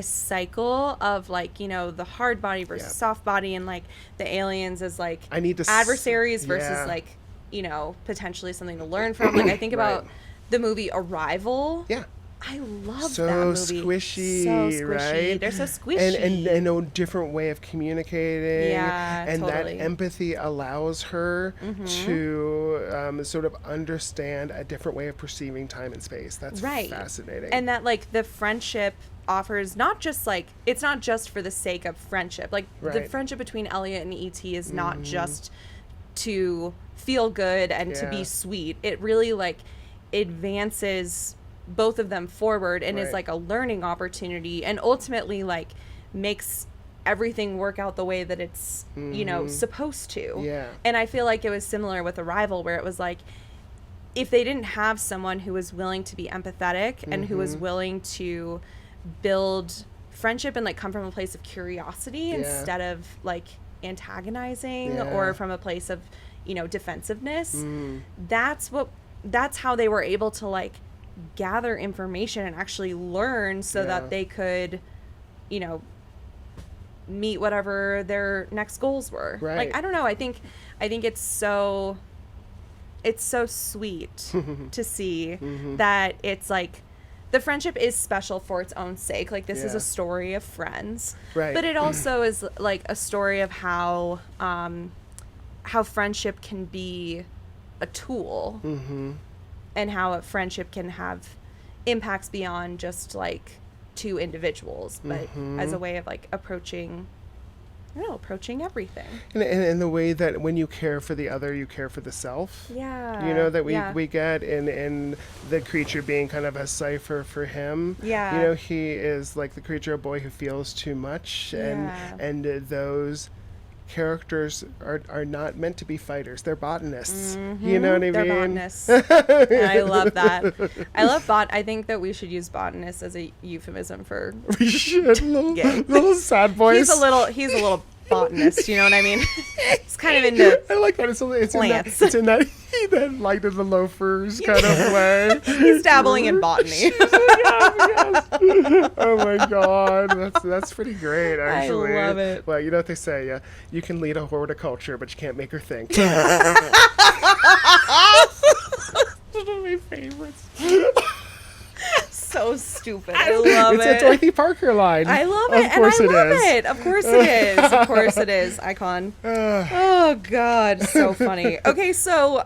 cycle of like, you know, the hard body versus soft body, and like the aliens as like adversaries versus like, you know, potentially something to learn from. Like I think about the movie Arrival. Yeah. I love that movie. Squishy, right? They're so squishy. And a different way of communicating. Yeah, and totally. that empathy allows her to sort of understand a different way of perceiving time and space. That's fascinating. And that like the friendship offers not just like, it's not just for the sake of friendship. Like the friendship between Elliot and E.T. is not just to feel good and to be sweet. It really like advances both of them forward and is like a learning opportunity, and ultimately like makes everything work out the way that it's you know, supposed to. And I feel like it was similar with Arrival, where it was like, if they didn't have someone who was willing to be empathetic and who was willing to build friendship and like come from a place of curiosity instead of like antagonizing or from a place of, you know, defensiveness. That's how they were able to like gather information and actually learn so that they could, you know, meet whatever their next goals were. Like, I don't know, I think it's so sweet to see that it's like the friendship is special for its own sake. Like, this is a story of friends, but it also is like a story of how friendship can be a tool, and how a friendship can have impacts beyond just like two individuals, but as a way of like approaching everything. And the way that when you care for the other, you care for the self. Yeah. You know, that we get in the creature being kind of a cipher for him. Yeah. You know, he is like the creature, a boy who feels too much. And those characters are not meant to be fighters. They're botanists. You know what I mean? They're botanists. I love that. I think that we should use botanist as a euphemism for we should. Little sad voice. He's a little botanist, you know what I mean? He's kind of into I like that. It's plants. It's in that light of the loafers kind of way. He's dabbling in botany. Yes. Oh my God, that's pretty great. Actually, I love it. Well, you know what they say, you can lead a horticulture, but you can't make her think. One of my favorites. So stupid. I love it. It's a Dorothy Parker line. I love it. Of course it. Of course it is. Of course it is. Icon. Oh God, so funny. Okay, so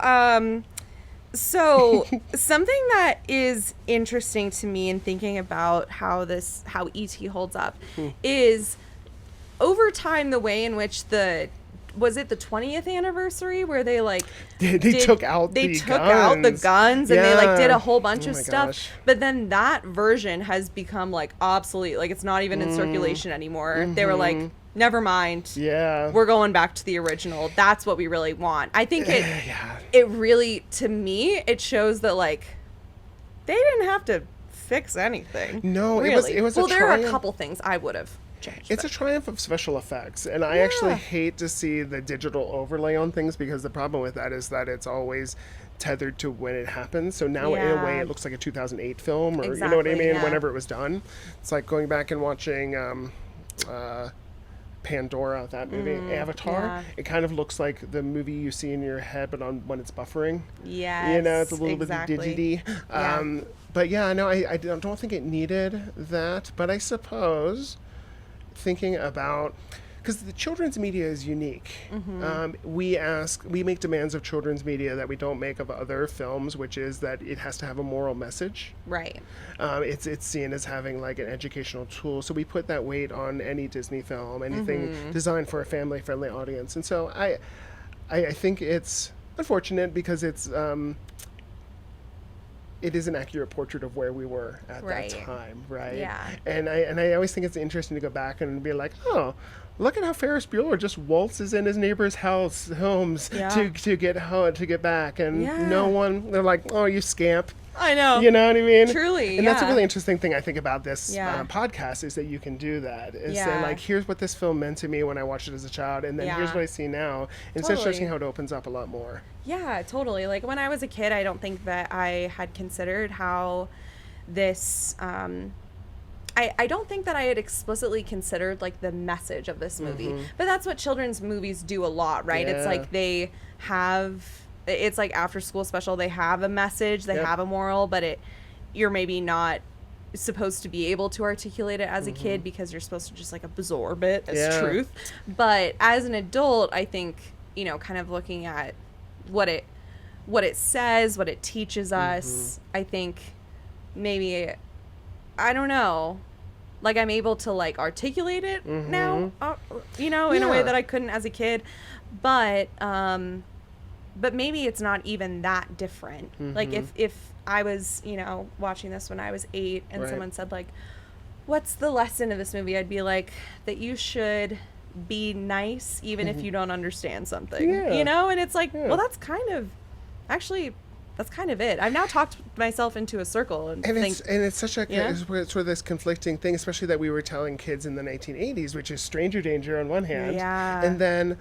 something that is interesting to me in thinking about how E.T. holds up is over time the way in which was it the 20th anniversary where they like they took out the guns and they like did a whole bunch of stuff, but then that version has become like obsolete, like it's not even in circulation anymore. They were like, never mind, we're going back to the original. That's what we really want. I think it really, to me, it shows that like they didn't have to fix anything. No, really. it was well, there are a couple things I would have changed. It's a triumph of special effects, and I actually hate to see the digital overlay on things, because the problem with that is that it's always tethered to when it happens. So now in a way it looks like a 2008 film, or you know what I mean, whenever it was done. It's like going back and watching Pandora, that movie, Avatar. It kind of looks like the movie you see in your head, but when it's buffering. Yes, you know, it's a little bit digity. But yeah, no, I don't think it needed that. But I suppose, thinking about, because the children's media is unique. We make demands of children's media that we don't make of other films, which is that it has to have a moral message. Right. It's seen as having like an educational tool. So we put that weight on any Disney film, anything designed for a family-friendly audience. And so I think it's unfortunate, because it is an accurate portrait of where we were at that time, right? Yeah. And I always think it's interesting to go back and be like, oh, look at how Ferris Bueller just waltzes in his neighbor's homes to get back, and no one. They're like, oh, you scamp. I know. You know what I mean? Truly, and that's a really interesting thing I think about this podcast, is that you can do that. Is say, like, here's what this film meant to me when I watched it as a child, and then here's what I see now. And it's interesting how it opens up a lot more. Yeah, totally. Like, when I was a kid, I don't think that I had considered how this... I don't think that I had explicitly considered, like, the message of this movie. But that's what children's movies do a lot, right? It's like they have... It's like after school special, they have a message, they have a moral, but you're maybe not supposed to be able to articulate it as a kid, because you're supposed to just like absorb it as truth. But as an adult, I think, you know, kind of looking at what it says, what it teaches us, I think maybe, I don't know, like I'm able to like articulate it now, you know, in a way that I couldn't as a kid. But maybe it's not even that different. Like if I was, you know, watching this when I was 8 and someone said like, what's the lesson of this movie? I'd be like, that you should be nice even if you don't understand something, you know? And it's like, well, that's kind of actually that's kind of it. I've now talked myself into a circle and think, it's such a yeah? it's sort of this conflicting thing, especially that we were telling kids in the 1980s, which is stranger danger on one hand, Yeah. and then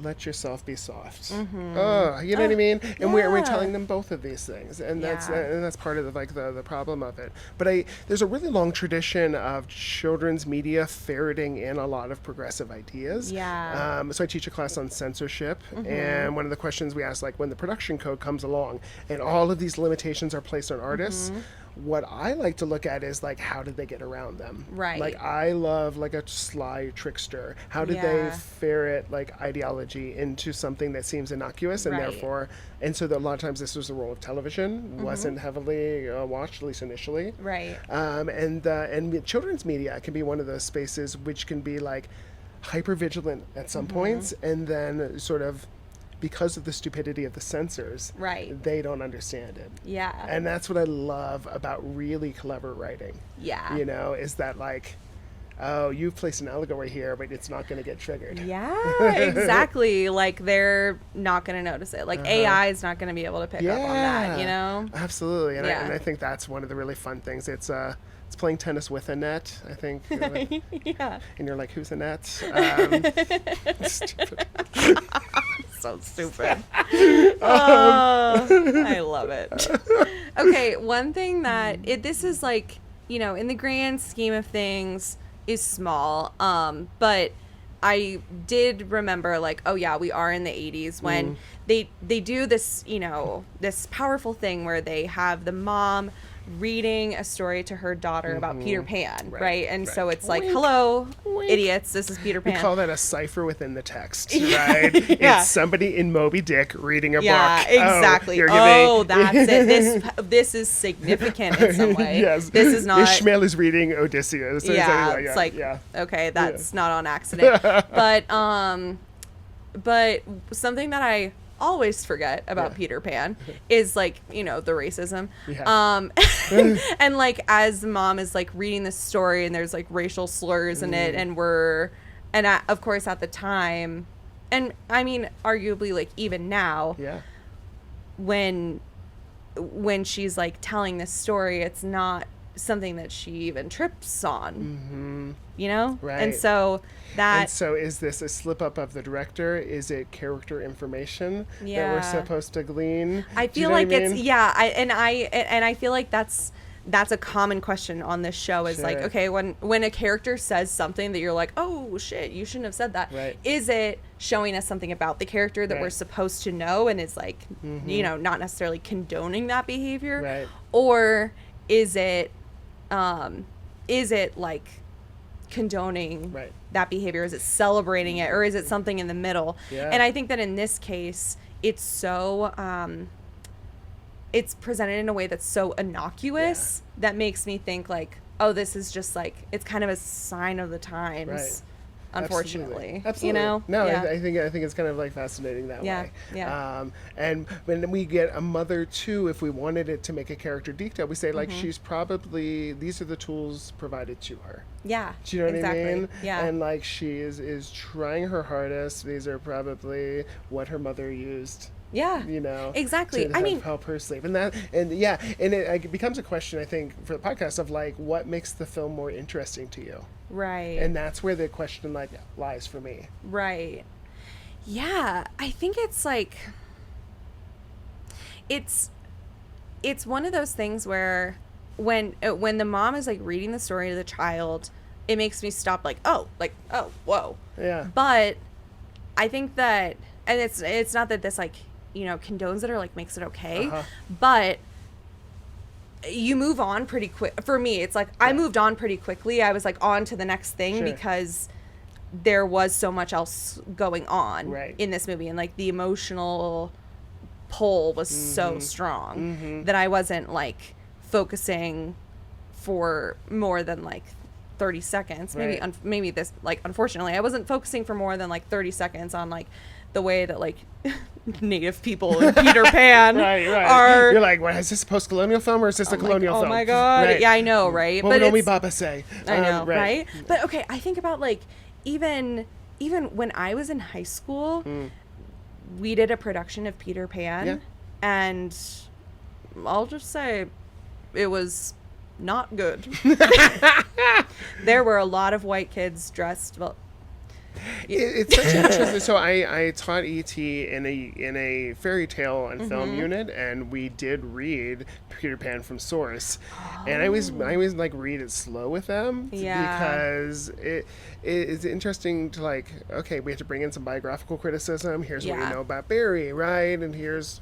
let yourself be soft. Oh, you know what I mean? And we're telling them both of these things, and that's part of the problem of it. But there's a really long tradition of children's media ferreting in a lot of progressive ideas. Yeah. So I teach a class on censorship, and one of the questions we ask, like when the production code comes along, and all of these limitations are placed on artists. What I like to look at is like, how did they get around them? Right. Like, I love like a sly trickster. How did they ferret like ideology into something that seems innocuous, and therefore, and so that a lot of times this was the role of television, wasn't heavily watched, at least initially. Right. And children's media can be one of those spaces which can be like hyper vigilant at some points, and then sort of, because of the stupidity of the censors, they don't understand it. Yeah. And that's what I love about really clever writing. Yeah. You know, is that like, oh, you've placed an allegory here, but it's not going to get triggered. Yeah, exactly. Like, they're not going to notice it. Like, AI is not going to be able to pick up on that, you know? Absolutely. And I think that's one of the really fun things. It's playing tennis with a net, I think. Yeah. And you're like, who's a net? Stupid. So stupid. Oh, I love it. Okay, one thing that this is like, you know, in the grand scheme of things is small, but I did remember, like, oh yeah, we are in the 80s when they do this, you know, this powerful thing where they have the mom reading a story to her daughter about Peter Pan, right? And so it's like, hello, idiots, this is Peter Pan. We call that a cipher within the text, right? It's somebody in Moby Dick reading a book. Yeah, exactly. Oh, that's it. This is significant in some way. Yes. This is not... Ishmael is reading Odysseus. It's like, okay, that's not on accident. But something that I always forget about Peter Pan is, like, you know, the racism. And like, as mom is like reading this story and there's like racial slurs in it, and of course at the time, and I mean arguably like even now, when she's like telling this story, it's not something that she even trips on, you know? And so is this a slip up of the director? Is it character information that we're supposed to glean? I feel like it's I feel like that's a common question on this show, is like, okay, when a character says something that you're like, oh shit, you shouldn't have said that, is it showing us something about the character that we're supposed to know, and is like, you know, not necessarily condoning that behavior, or is it like condoning that behavior? Is it celebrating it, or is it something in the middle? And I think that in this case, it's so it's presented in a way that's so innocuous that makes me think like, oh, this is just like, it's kind of a sign of the times, unfortunately. Absolutely. You know? No, I think it's kind of like fascinating that way. And when we get a mother too, if we wanted it to make a character detail, we say like, she's probably, these are the tools provided to her. Yeah. Do you know what I mean? Yeah. And like, she is trying her hardest. These are probably what her mother used. Yeah, you know, exactly. I mean, help her sleep, and it becomes a question, I think, for the podcast of like, what makes the film more interesting to you, right? And that's where the question like lies for me, right? Yeah, I think it's like, it's one of those things where when the mom is like reading the story to the child, it makes me stop like, oh, whoa, yeah. But I think that, and it's not that this like, you know, condones it or like makes it okay, but you move on pretty quick. For me, it's like I moved on pretty quickly. I was like on to the next thing because there was so much else going on in this movie, and like the emotional pull was so strong that I wasn't like focusing for more than like 30 seconds. Maybe this, like, unfortunately I wasn't focusing for more than like 30 seconds on like the way that like Native people in Peter Pan are. You're like, what, is this a post-colonial film or is this a colonial film? Oh my god, yeah, I know, right? What would Omi Baba say? I know, right? But okay, I think about like even when I was in high school, we did a production of Peter Pan, and I'll just say it was not good. There were a lot of white kids dressed, well, it's such an interesting. So I taught ET in a fairy tale and film unit, and we did read Peter Pan from source, and I always like read it slow with them because it's interesting to like, okay, we have to bring in some biographical criticism. Here's what we know about Barry, right? And here's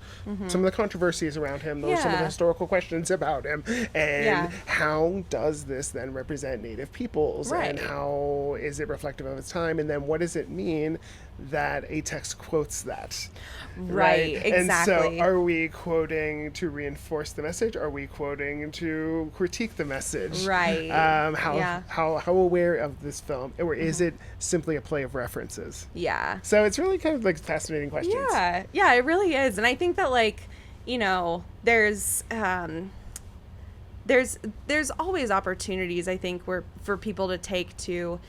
some of the controversies around him. Those are some of the historical questions about him, and how does this then represent Native peoples, and how is it reflective of its time, and then what does it mean that a text quotes that? Right, exactly. And so are we quoting to reinforce the message? Are we quoting to critique the message? Right. How aware of this film, or is it simply a play of references? Yeah. So it's really kind of like fascinating questions. Yeah, it really is. And I think that, like, you know, there's always opportunities, I think, for people to take to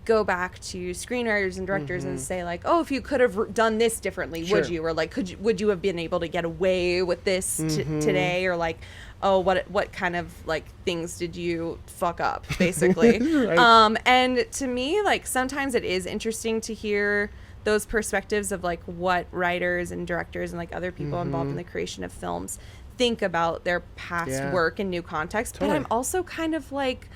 go back to screenwriters and directors and say, like, oh, if you could have done this differently, would you? Or like, would you have been able to get away with this today? Or like, oh, what kind of like things did you fuck up, basically? Right. And to me, like, sometimes it is interesting to hear those perspectives of like what writers and directors and like other people involved in the creation of films think about their past work in new context. Totally. But I'm also kind of like,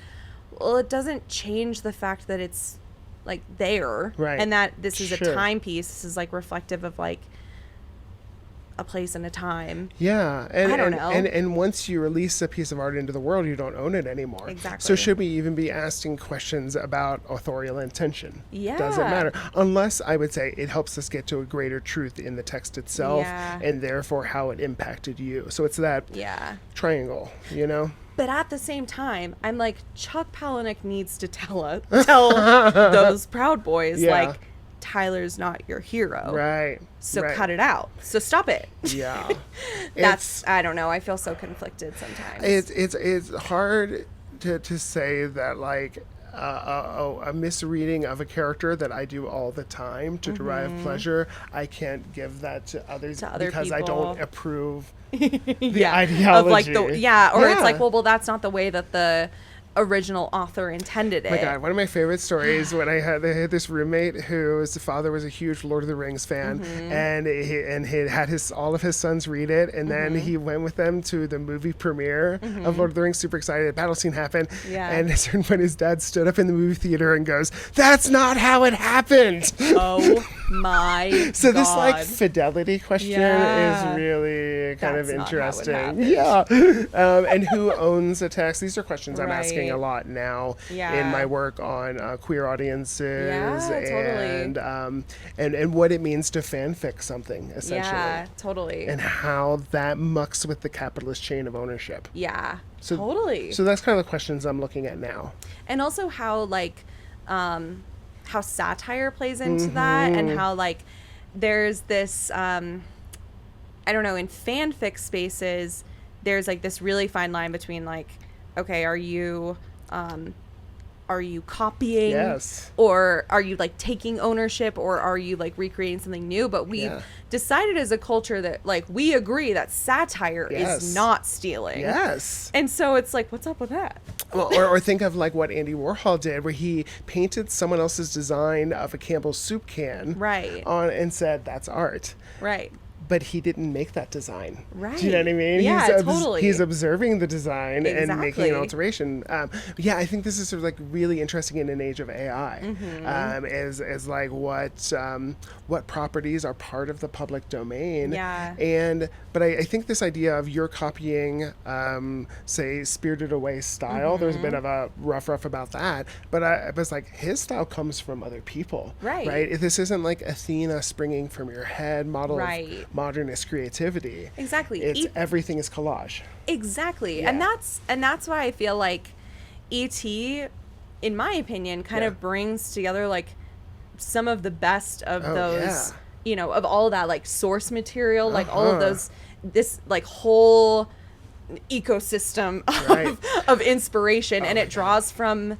well, it doesn't change the fact that it's like there, right, and that this is a timepiece. This is like reflective of like a place and a time. Yeah, and I don't know. And once you release a piece of art into the world, you don't own it anymore. Exactly. So should we even be asking questions about authorial intention? Yeah, doesn't matter unless I would say it helps us get to a greater truth in the text itself, and therefore how it impacted you. So it's that triangle, you know. But at the same time, I'm like, Chuck Palahniuk needs to tell those Proud Boys, like, Tyler's not your hero. Right. So cut it out. So stop it. Yeah. I don't know. I feel so conflicted sometimes. It's hard to say that, like, a misreading of a character that I do all the time to derive pleasure, I can't give that to others because people. I don't approve the ideology. Of like it's like, well, that's not the way that the original author intended it. My God, one of my favorite stories when I had this roommate whose father was a huge Lord of the Rings fan, and he had all of his sons read it, and then he went with them to the movie premiere of Lord of the Rings, super excited. Battle scene happened, and at a certain point his dad stood up in the movie theater and goes, "That's not how it happened." Oh my So God. This like fidelity question is really kind of interesting. Yeah. And who owns a text? These are questions I'm asking a lot now in my work on queer audiences and what it means to fanfic something, essentially. Yeah, totally. And how that mucks with the capitalist chain of ownership. Yeah, totally. So that's kind of the questions I'm looking at now. And also how, like, how satire plays into that, and how, like, there's this, I don't know, in fanfic spaces, there's, like, this really fine line between, like, okay, are you copying? Yes. Or are you, like, taking ownership, or are you, like, recreating something new? But we've decided as a culture that, like, we agree that satire is not stealing. Yes. And so it's like, what's up with that? Well, or think of like what Andy Warhol did, where he painted someone else's design of a Campbell's soup can on and said, that's art. Right. But he didn't make that design. Right. Do you know what I mean? Yeah, totally. He's observing the design and making an alteration. I think this is sort of like really interesting in an age of AI. As like what properties are part of the public domain. Yeah. But I think this idea of you're copying, say, Spirited Away style. There's a bit of a rough about that. But it's like his style comes from other people. Right. This isn't like Athena springing from your head model. Right. Modernist creativity. Exactly. Everything is collage. Exactly. Yeah. And that's why I feel like E.T., in my opinion, kind of brings together like some of the best of those, you know, of all that like source material, like all of those, this like whole ecosystem of inspiration, and it draws from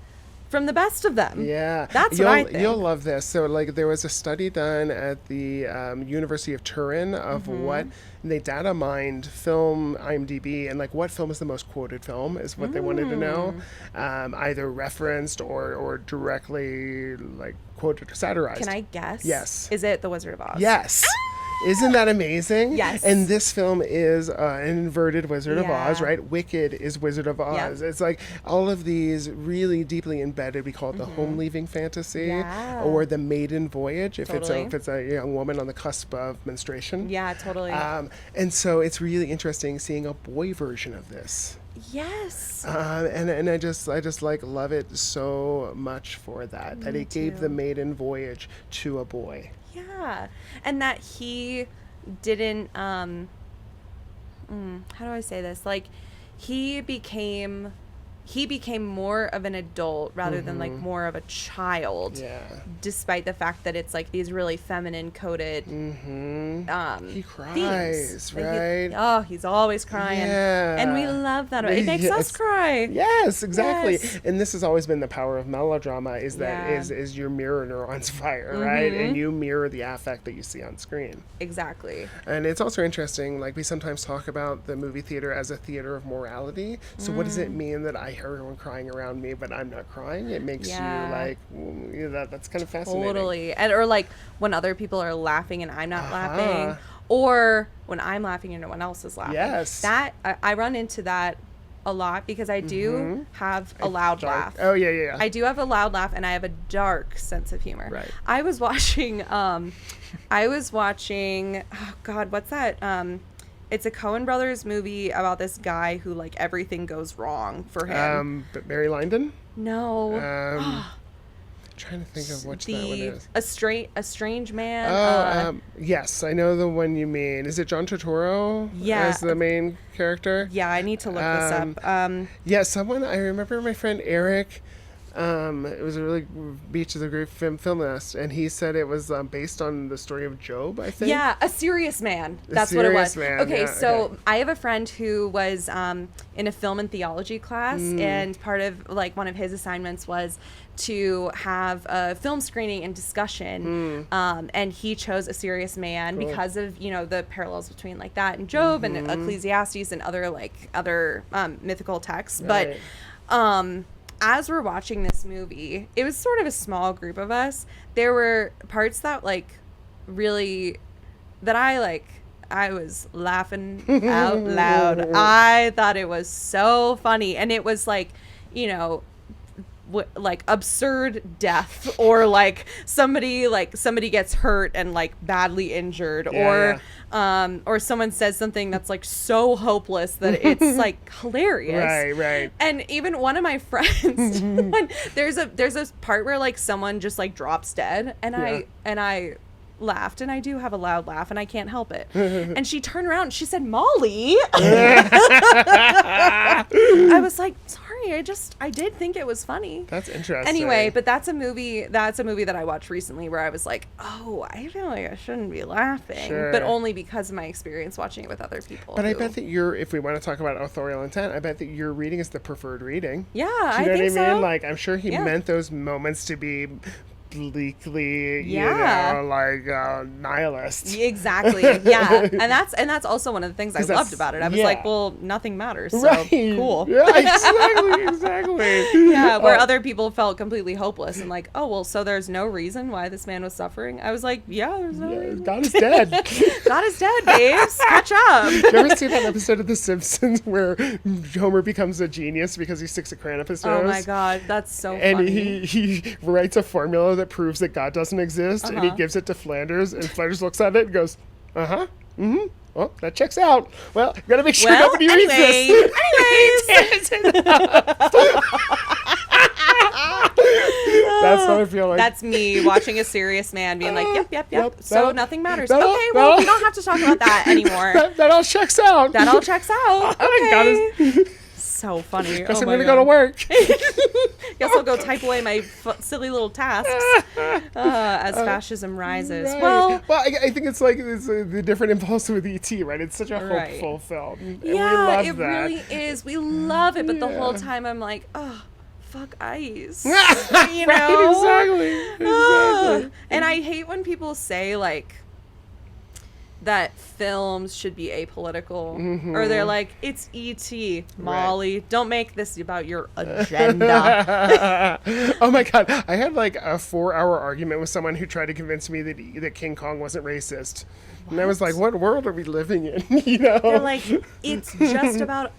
from the best of them. Yeah. That's what I think. You'll love this. So, like, there was a study done at the University of Turin of what they data mined film IMDb, and like what film is the most quoted film is what they wanted to know, either referenced or directly like quoted or satirized. Can I guess? Yes. Is it The Wizard of Oz? Yes. Isn't that amazing? Yes. And this film is an inverted Wizard of Oz, Yeah. right? Wicked is Wizard of Oz. It's like all of these really deeply embedded. We call it the home leaving fantasy, Yeah. or the maiden voyage if Totally. it's a young woman on the cusp of menstruation. Yeah, totally. And so it's really interesting seeing a boy version of this. Yes. And I just like love it so much for that Me it gave too. the maiden voyage to a boy. Yeah. And that he didn't how do I say this? Like he became more of an adult rather than like more of a child. Yeah. Despite the fact that it's like these really feminine coded He cries, themes. right? He's always crying. Yeah. And we love that. It makes us cry. Yes, exactly. Yes. And this has always been the power of melodrama is that Yeah. is your mirror neurons fire, right? And you mirror the affect that you see on screen. Exactly. And it's also interesting, like we sometimes talk about the movie theater as a theater of morality. So what does it mean that I hear everyone crying around me, but I'm not crying? It makes you like, that's kind of fascinating. Totally. And or like when other people are laughing and I'm not laughing, or when I'm laughing and no one else is laughing. Yes. That I run into that a lot because I do have a loud laugh. Oh yeah. I do have a loud laugh and I have a dark sense of humor. Right. I was watching oh God, what's that? It's a Coen Brothers movie about this guy who like everything goes wrong for him. But Barry Lyndon? No. Trying to think of which that one is. A Strange Man. Yes, I know the one you mean. Is it John Turturro as the main character? Yeah, I need to look this up. Yeah, someone, I remember my friend Eric, it was a really Beach is a great filmist, and he said it was based on the story of Job, I think. Yeah, A Serious Man. That's what it was. Man, Okay, yeah, so I have a friend who was in a film and theology class, and part of like one of his assignments was to have a film screening and discussion, and he chose A Serious Man because of the parallels between like that and Job and Ecclesiastes and other mythical texts. Right. But as we're watching this movie, it was sort of a small group of us. There were parts that I was laughing out loud. I thought it was so funny, and it was like like absurd death, or like somebody gets hurt and like badly injured, or someone says something that's like so hopeless that it's like hilarious. Right. And even one of my friends, there's a part where like someone just like drops dead, and I laughed, and I do have a loud laugh, and I can't help it. And she turned around and she said, "Molly." I was like, sorry, I did think it was funny. That's interesting. Anyway, but that's a movie that I watched recently where I was like, oh, I feel like I shouldn't be laughing. Sure. But only because of my experience watching it with other people. But I bet that if we want to talk about authorial intent, I bet that your reading is the preferred reading. Yeah, Do you know I think what I mean? so. Like, I'm sure he meant those moments to be bleakly, nihilist. Exactly. Yeah. And that's also one of the things I loved about it. I was like, well, nothing matters. So cool. Yeah, exactly. Yeah, where other people felt completely hopeless and like, oh, well, so there's no reason why this man was suffering. I was like, yeah, there's no reason. God is dead. God is dead, babes. Catch up. You ever see that episode of The Simpsons where Homer becomes a genius because he sticks a crayon up his nose? Oh my God, that's so and funny. he writes a formula that proves that God doesn't exist, and he gives it to Flanders, and Flanders looks at it and goes, well, that checks out. Well, you gotta make sure nobody reads this. Anyways. That's what I feel like. That's me watching A Serious Man being like, yep. So nothing matters. That'll- Okay, well, we don't have to talk about that anymore. that all checks out. That all checks out. Okay. God So funny. Guess Oh I'm my gonna God. go to work. Guess I'll go type away my silly little tasks as fascism rises. Right. Well, I think it's like the different impulse with E.T., right? It's such a hopeful film. And we yeah, love it that. really is. We love it, but the whole time I'm like, oh, fuck ice. Right, exactly. And I hate when people say, like, that films should be apolitical, or they're like, it's E.T. Molly, don't make this about your agenda. Oh my god, I had like a 4-hour argument with someone who tried to convince me that King Kong wasn't racist. What? And I was like, what world are we living in? They're like, it's just about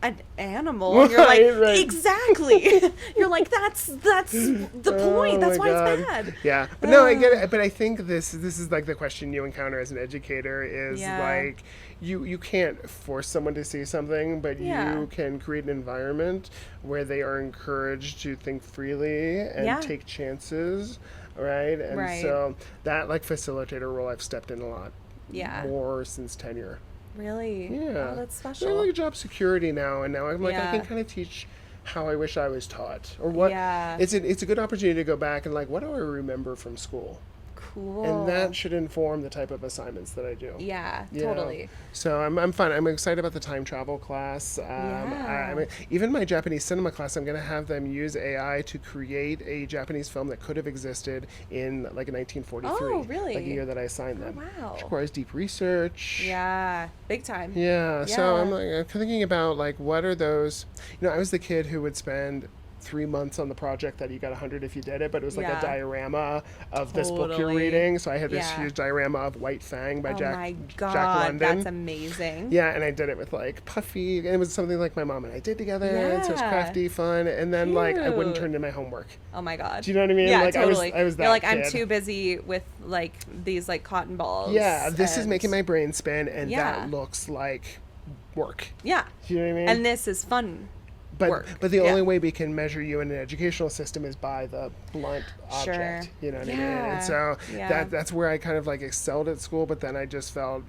an animal. And you're like, exactly. You're like, that's the point. That's why it's bad. Yeah, but no, I get it. But I think this is like the question you encounter as an educator is like, you can't force someone to see something, but you can create an environment where they are encouraged to think freely and take chances, right? And so that like facilitator role I've stepped in a lot more since tenure. Really? Yeah. Oh, that's special. I have like job security now, and now I'm like, I can kind of teach how I wish I was taught, or what. Yeah. It's a good opportunity to go back and like, what do I remember from school? Cool. And that should inform the type of assignments that I do. Yeah, totally. So I'm fun. I'm excited about the time travel class. I mean, even my Japanese cinema class, I'm going to have them use AI to create a Japanese film that could have existed in like 1943. Oh, really? Like the year that I assigned them. Oh, wow. Which requires deep research. Yeah, big time. Yeah. So I'm thinking about like, what are those? I was the kid who would spend 3 months on the project that you got 100 if you did it, but it was like a diorama of this book you're reading. So I had this huge diorama of White Fang by Jack London. That's amazing. Yeah, and I did it with like Puffy, and it was something like my mom and I did together, and so it was crafty, fun, and then like I wouldn't turn in my homework. Oh my god. Do you know what I mean? Yeah, like totally. I was that You're like, kid. I'm too busy with like these like cotton balls. Yeah, this is making my brain spin, and that looks like work. Yeah. Do you know what I mean? And this is fun. But the only way we can measure you in an educational system is by the blunt object. You know what I mean? And so that's where I kind of like excelled at school, but then I just felt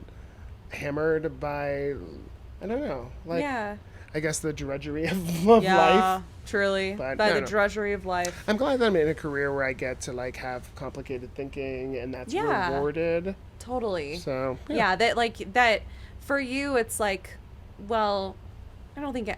hammered by, I don't know, like I guess the drudgery of life. Truly. But by the drudgery of life. I'm glad that I'm in a career where I get to like have complicated thinking, and that's rewarded. Totally. So that like that for you, it's like, well, I don't think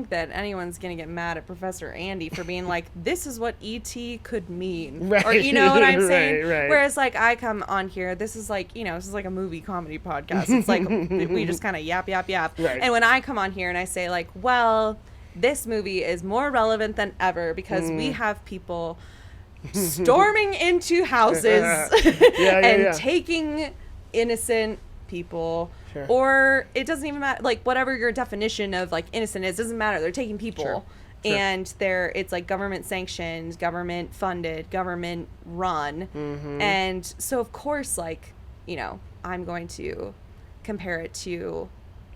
that anyone's going to get mad at Professor Andy for being like, this is what E.T. could mean. Right. Or, you know what I'm saying? Right. Whereas, like, I come on here, this is like, this is like a movie comedy podcast. It's like, we just kind of yap. Right. And when I come on here and I say, like, well, this movie is more relevant than ever because we have people storming into houses and taking innocent people. Sure. Or it doesn't even matter, like whatever your definition of like innocent is, doesn't matter. They're taking people. Sure. And it's like government sanctioned, government funded, government run. And so of course, like, I'm going to compare it to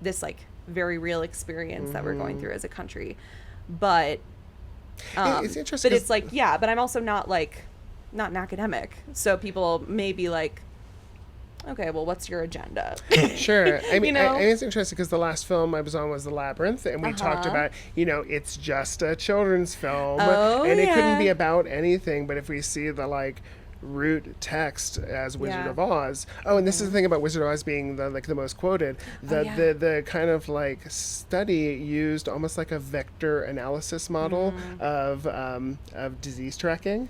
this like very real experience that we're going through as a country. But it's interesting. But it's like, but I'm also not an academic. So people may be like, okay, well, what's your agenda? Sure. I mean, I it's interesting because the last film I was on was The Labyrinth, and we talked about, it's just a children's film, and it couldn't be about anything, but if we see the, like, root text as Wizard of Oz. Oh, and this is the thing about Wizard of Oz being the most quoted. The kind of, like, study used almost like a vector analysis model of disease tracking,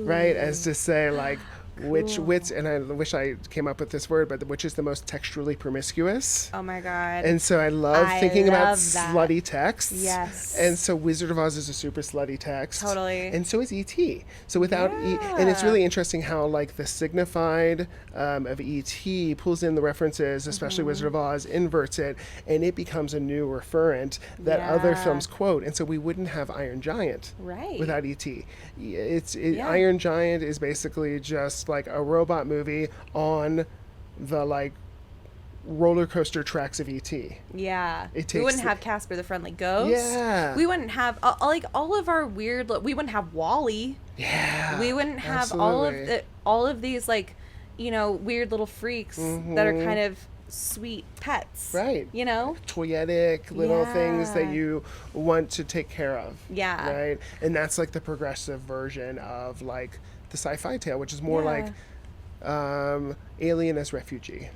right? As to say, like, which, and I wish I came up with this word, but which is the most textually promiscuous. Oh my god. And so I love thinking about slutty texts. Yes. And so Wizard of Oz is a super slutty text. Totally. And so is E.T. So without and it's really interesting how like the signified of E.T. pulls in the references, especially Wizard of Oz, inverts it, and it becomes a new referent that other films quote. And so we wouldn't have Iron Giant without E.T. Iron Giant is basically just like a robot movie on the like roller coaster tracks of E.T. Yeah. We wouldn't have Casper the Friendly Ghost. Yeah. We wouldn't have like all of our weird. We wouldn't have Wall-E. Yeah. We wouldn't have all of these like, weird little freaks that are kind of sweet pets. Right. Toyetic little things that you want to take care of. Yeah. Right. And that's like the progressive version of like the sci-fi tale, which is more like alien as refugee.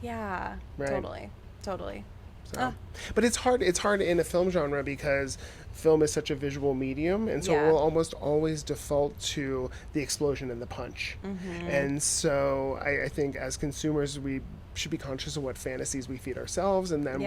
Yeah. Right. Totally. So, but it's hard. It's hard in a film genre because film is such a visual medium, and so Yeah. we'll almost always default to the explosion and the punch. And so I think as consumers, we should be conscious of what fantasies we feed ourselves, and then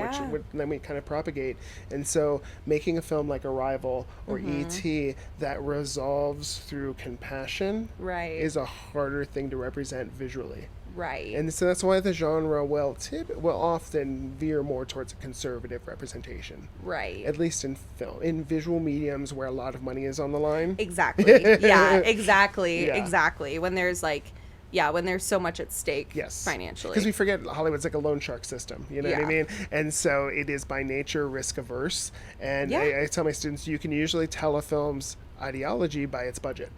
then we kind of propagate. And so making a film like Arrival or E.T. that resolves through compassion Right. is a harder thing to represent visually. Right. And so that's why the genre will often veer more towards a conservative representation. Right. At least in film, in visual mediums where a lot of money is on the line. Exactly. Yeah, exactly. Yeah. Exactly. When there's like, when there's so much at stake financially. Because we forget Hollywood's like a loan shark system, you know what I mean? And so it is by nature risk averse. And I tell my students, you can usually tell a film's ideology by its budget.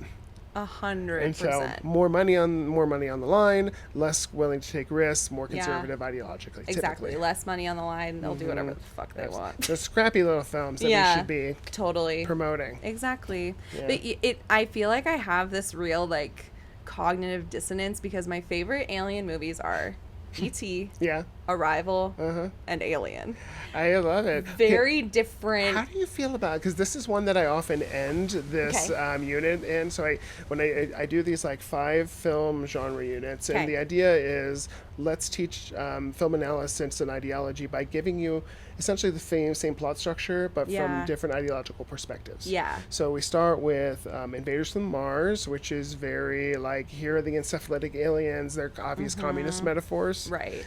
100%. And so more money on the line, less willing to take risks, more conservative ideologically. Exactly. Typically. Less money on the line, they'll do whatever the fuck they want. The scrappy little films that we should be totally promoting. Exactly. Yeah. But I feel like I have this real like cognitive dissonance because my favorite alien movies are E.T., Arrival, and Alien. I love it. Very different. How do you feel about it? Because this is one that I often end this unit in. So when I do these like 5 film genre units, and the idea is let's teach film analysis and ideology by giving you essentially the same plot structure, but from different ideological perspectives. Yeah. So we start with Invaders from Mars, which is very like, here are the encephalitic aliens, they're obvious communist metaphors. Right.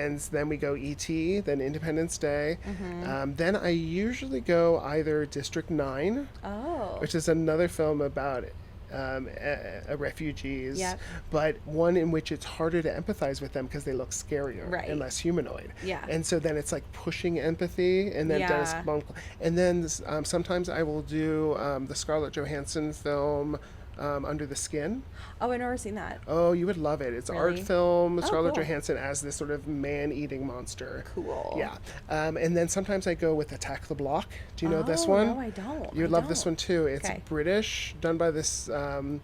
And then we go E.T., then Independence Day. Then I usually go either District 9, which is another film about refugees, but one in which it's harder to empathize with them because they look scarier and less humanoid. And so then it's like pushing empathy, and then Dennis Monk. And then sometimes I will do the Scarlett Johansson film Under the Skin. Oh, I've never seen that. Oh, you would love it. It's an art film. Scarlett cool. Johansson as this sort of man-eating monster. Cool. Yeah. And then sometimes I go with Attack the Block. Do you know this one? No, I don't. You'd love this one too. It's British, done by this, one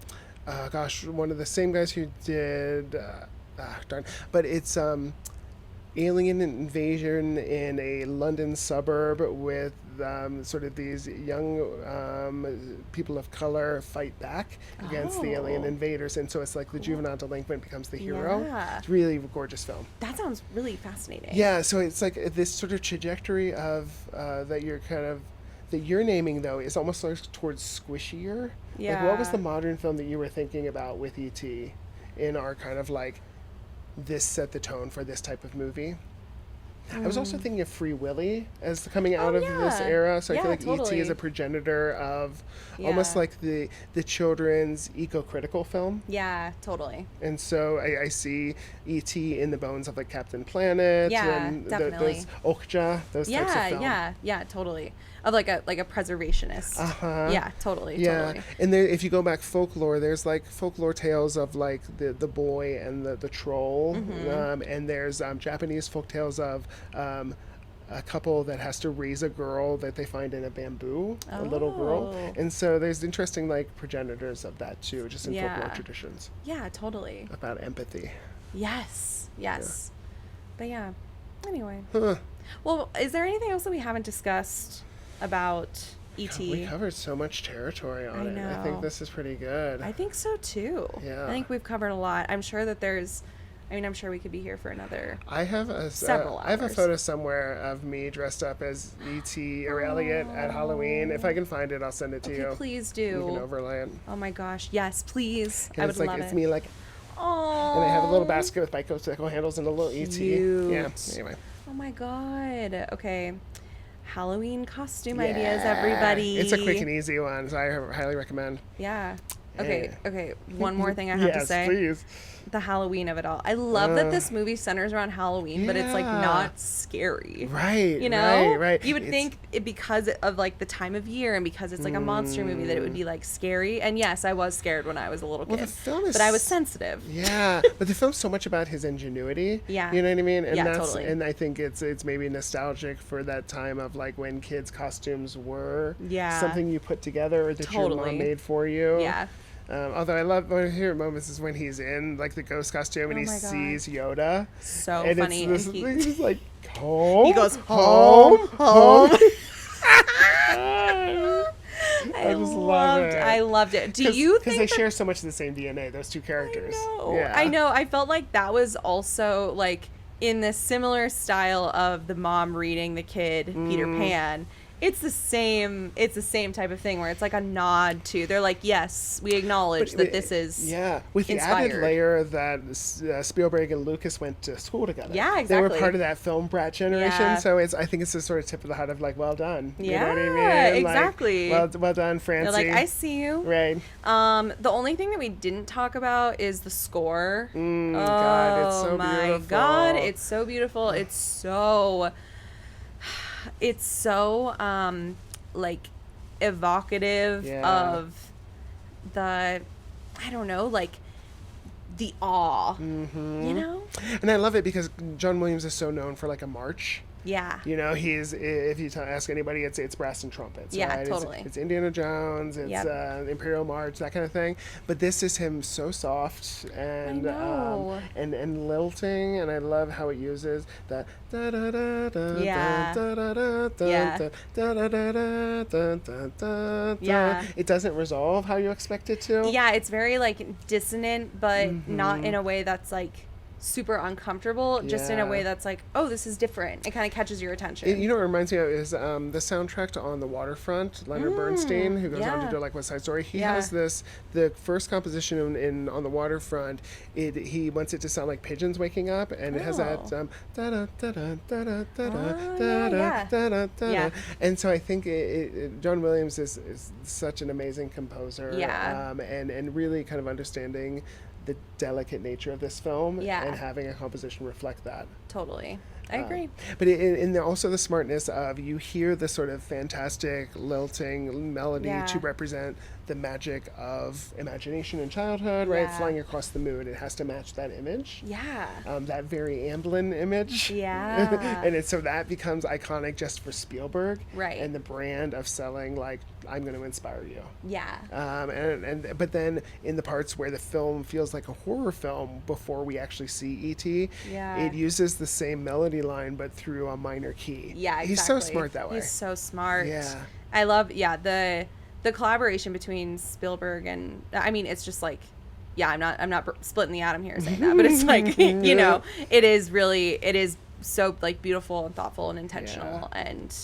of the same guys who did, but it's alien invasion in a London suburb with sort of these young people of color fight back against the alien invaders, and so it's like the juvenile delinquent becomes the hero. It's really a gorgeous film. That sounds really fascinating. Yeah, so it's like this sort of trajectory of that you're naming though is almost like towards squishier. Like, what was the modern film that you were thinking about with E.T. in our kind of like, this set the tone for this type of movie? I was also thinking of Free Willy as coming out of this era, so I feel like E.T. is a progenitor of almost like the children's eco-critical film. Yeah, totally. And so I see E.T. in the bones of like Captain Planet, and definitely. those Okja, those types of film. Yeah, totally. Of like a preservationist. Yeah, totally. And there, if you go back folklore, there's like folklore tales of like the boy and the troll, and there's Japanese folk tales of a couple that has to raise a girl that they find in a bamboo, a little girl. And so there's interesting like progenitors of that too, just in folklore traditions. Yeah, totally. About empathy. Yes. But anyway. Well, is there anything else that we haven't discussed about E.T.? We covered so much territory on it. I think this is pretty good. I think so too. Yeah. I think we've covered a lot. I'm sure that I'm sure we could be here for another several hours. I have a photo somewhere of me dressed up as E.T. or Elliot at Halloween. If I can find it, I'll send it to you. Please do. You can overlay it. Oh my gosh. Yes, please. And I would love it. It's me like, oh. And I have a little basket with bicycle handles and a little E.T. Yeah, anyway. Oh my god. Okay. Halloween costume ideas, everybody. It's a quick and easy one, so I highly recommend. Yeah. Okay. One more thing I have to say. Yes, please. The Halloween of it all. I love that this movie centers around Halloween, but it's like not scary. Right. You know? Right. You would think because of like the time of year and because it's like a monster movie that it would be like scary. And yes, I was scared when I was a little kid. The film is, but I was sensitive. Yeah. But the film's so much about his ingenuity. Yeah. You know what I mean? And totally. And I think it's maybe nostalgic for that time of like when kids' costumes were something you put together or that your mom made for you. Yeah. Although I love one of my favorite moments is when he's in like the ghost costume and he sees Yoda. So and funny. It's And he's like, home. He goes, home. I just love it. I loved it. Do you think because they share so much of the same DNA, those two characters? I know. I felt like that was also like in the similar style of the mom reading the kid Peter Pan. It's the same type of thing where it's like a nod to, they're like, yes, we acknowledge that this is with the inspired. added layer that Spielberg and Lucas went to school together. Yeah, exactly. They were part of that film brat generation, so I think it's the sort of tip of the hat of like, well done. You know what I mean? Exactly. Like, well done, Francie. They're like, I see you. Right. The only thing that we didn't talk about is the score. God, it's so my beautiful. God, it's so beautiful. It's so like evocative of the, I don't know, like the awe, you know? And I love it because John Williams is so known for like a march. Yeah. You know, he's, if you ask anybody, it's brass and trumpets. Yeah, right? totally. It's Indiana Jones, it's Imperial March, that kind of thing. But this is him so soft and and lilting, and I love how it uses the da da da da da da da da da da da da da. It doesn't resolve how you expect it to. Yeah, it's very like dissonant, but not in a way that's like super uncomfortable, just in a way that's like, oh, this is different. It kind of catches your attention. You know what it reminds me of is the soundtrack to On the Waterfront. Leonard Bernstein, who goes on to do like West Side Story. He has the first composition in On the Waterfront. He wants it to sound like pigeons waking up, and it has that da da da da da da da da da. And so I think John Williams is such an amazing composer. And really kind of understanding the delicate nature of this film and having a composition reflect that. Totally. I agree. But in also the smartness of, you hear the sort of fantastic lilting melody to represent the magic of imagination and childhood, right? Flying across the moon. It has to match that image. Yeah. That very Amblin image. Yeah. And so that becomes iconic just for Spielberg. Right. And the brand of selling, like, I'm going to inspire you. Yeah. But then in the parts where the film feels like a horror film before we actually see E.T., it uses the same melody line but through a minor key. Yeah, exactly. He's so smart that way. He's so smart. Yeah. I love, the collaboration between Spielberg and, I mean, it's just like, I'm not splitting the atom here saying that, but it's like, you know, it is so like beautiful and thoughtful and intentional and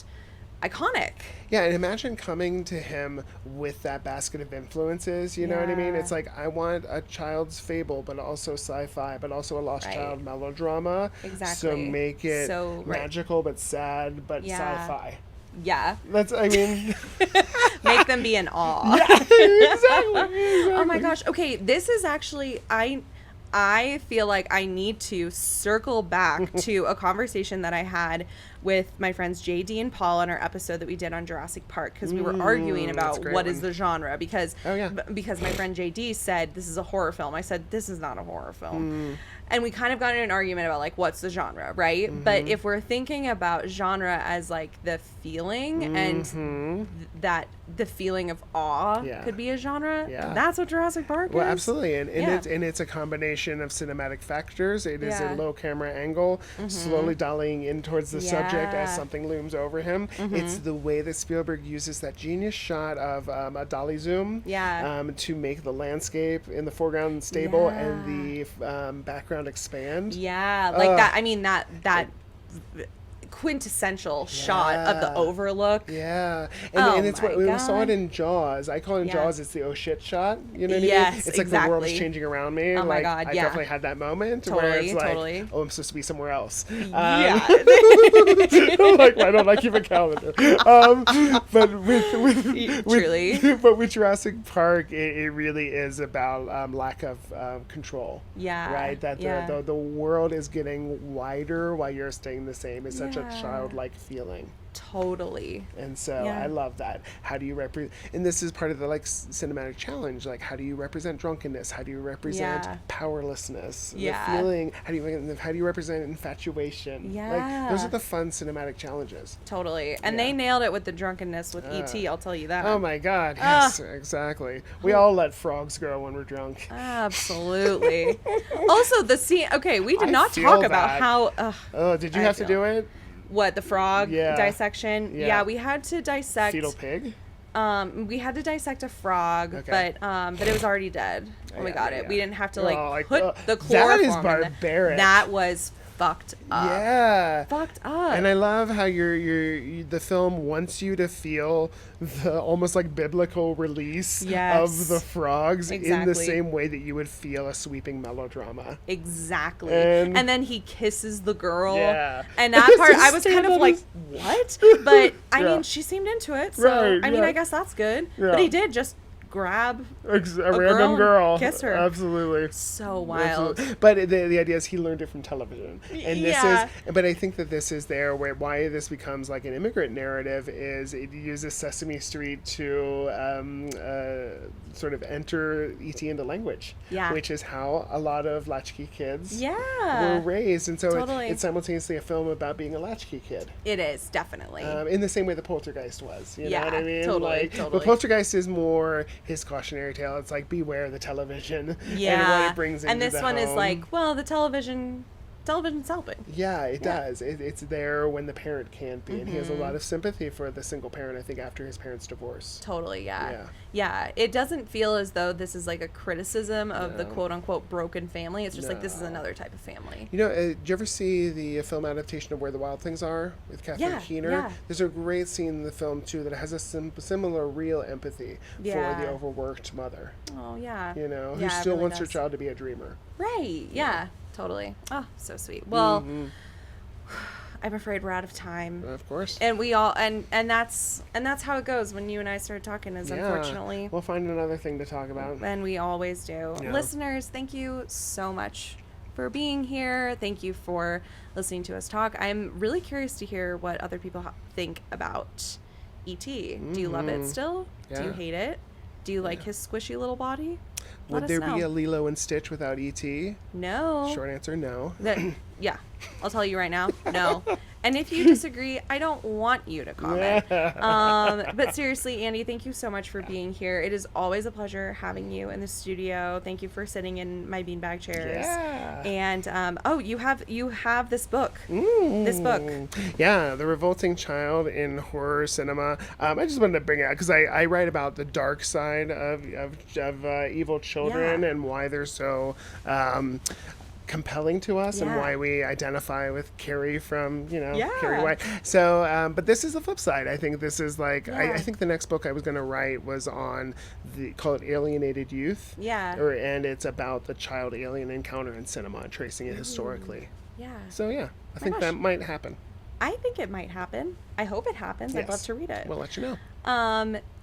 iconic. Yeah, and imagine coming to him with that basket of influences, you know what I mean? It's like, I want a child's fable, but also sci-fi, but also a lost child melodrama. Exactly. So make it magical, but sad, but sci-fi. Yeah. That's, I mean... Make them be in awe. Yeah, exactly. Oh my gosh. Okay, this is actually... I feel like I need to circle back to a conversation that I had with my friends JD and Paul on our episode that we did on Jurassic Park, because we were arguing about what is the genre, because my friend JD said this is a horror film. I said this is not a horror film. And we kind of got in an argument about like what's the genre, right? But if we're thinking about genre as like the feeling and that the feeling of awe could be a genre, that's what Jurassic Park is. Well, absolutely. And it's a combination of cinematic factors. It is a low camera angle, slowly dollying in towards the subject as something looms over him. It's the way that Spielberg uses that genius shot of a dolly zoom to make the landscape in the foreground stable and the background expand. Like that. I mean, that quintessential shot of the overlook. And it's what we saw it in Jaws. I call it in Jaws, it's the oh shit shot. You know what I mean? It's like the world is changing around me. Oh my like, God, I definitely had that moment where it's like, oh, I'm supposed to be somewhere else. Like, why don't I keep a calendar? But with Jurassic Park, it really is about lack of control. Right? That the world is getting wider while you're staying the same. It's such a childlike feeling. Totally. And so I love that. How do you represent, and this is part of the like cinematic challenge, like how do you represent drunkenness? How do you represent powerlessness? The feeling, how do you represent infatuation? Like those are the fun cinematic challenges. Totally. And they nailed it with the drunkenness with E.T., I'll tell you that. Oh my God, yes, exactly. We all let frogs grow when we're drunk. Absolutely. Also the scene, okay, we did not talk about how did you have to do it? What, the frog dissection? Yeah, we had to dissect fetal pig. We had to dissect a frog, but it was already dead when we got it. We didn't have to put the chloroform. That is barbaric. That was fucked up. Yeah. Fucked up. And I love how the film wants you to feel the almost like biblical release of the frogs in the same way that you would feel a sweeping melodrama. Exactly. And then he kisses the girl. Yeah. And that part, I was kind of like, what? But I mean, she seemed into it. So, I mean, I guess that's good. Yeah. But he did just grab a random girl, kiss her. Absolutely. So wild. Absolutely. But the idea is he learned it from television, and this is. But I think that this is there where why this becomes like an immigrant narrative is it uses Sesame Street to sort of enter E.T. into language, which is how a lot of latchkey kids were raised, and so it's simultaneously a film about being a latchkey kid. It is definitely in the same way the Poltergeist was. You know what I mean? Totally. But Poltergeist is more his cautionary tale. It's like beware the television and what it brings into and this the one home. Is like, well, the television's helping. Yeah, it does. It's there when the parent can't be, and he has a lot of sympathy for the single parent, I think, after his parents' divorce. Totally, yeah. It doesn't feel as though this is like a criticism of the quote-unquote broken family. It's just like this is another type of family. You know, did you ever see the film adaptation of Where the Wild Things Are with Kathleen Keener? Yeah. There's a great scene in the film, too, that has a similar real empathy for the overworked mother. Oh, yeah. You know, who still really wants her child to be a dreamer. Right, yeah. Totally. Oh, so sweet. Well, I'm afraid we're out of time. Of course. And we all and that's how it goes when you and I start talking is unfortunately. We'll find another thing to talk about. And we always do. Yeah. Listeners, thank you so much for being here. Thank you for listening to us talk. I'm really curious to hear what other people think about E.T. Do you love it still? Yeah. Do you hate it? Do you like his squishy little body? Would there be a Lilo and Stitch without E.T.? No. Short answer, no. Yeah. I'll tell you right now, no. And if you disagree, I don't want you to comment. But seriously, Andy, thank you so much for being here. It is always a pleasure having you in the studio. Thank you for sitting in my beanbag chairs. Yeah. And you have this book. This book. Yeah, The Revolting Child in Horror Cinema. I just wanted to bring it out because I write about the dark side of evil children and why they're so compelling to us and why we identify with Carrie from, Carrie White. So, but this is the flip side. I think this is like, I think the next book I was going to write was on call it Alienated Youth. Yeah. And it's about the child alien encounter in cinema, tracing it historically. Yeah. So, I think that might happen. I think it might happen. I hope it happens. Yes. I'd love to read it. We'll let you know.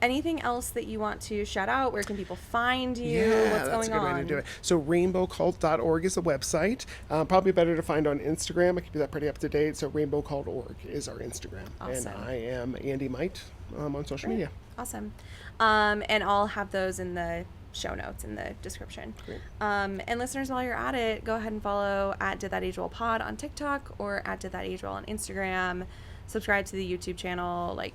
Anything else that you want to shout out? Where can people find you? Yeah, what's going on? That's a good way to do it. So rainbowcult.org is the website. Probably better to find on Instagram. I keep that pretty up to date. So rainbowcult.org is our Instagram. Awesome. And I am Andy Might on social media. Awesome. And I'll have those in the show notes in the description. Great. And listeners, while you're at it, go ahead and follow at Did That Age Well Pod on TikTok or at Did That Age Well on Instagram. Subscribe to the YouTube channel. Like,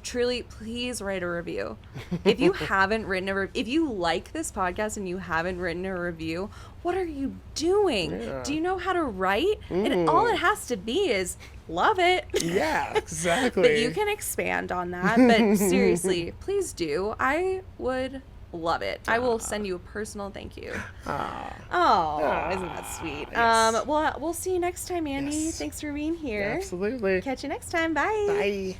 truly, please write a review. If you haven't written if you like this podcast and you haven't written a review, what are you doing? Yeah. Do you know how to write? And all it has to be is love it. Yeah, exactly. But you can expand on that. But seriously, please do. I would love it. I will send you a personal thank you. Isn't that sweet? Yes. Well, we'll see you next time, Andy. Yes. Thanks for being here. Absolutely. Catch you next time. Bye. Bye.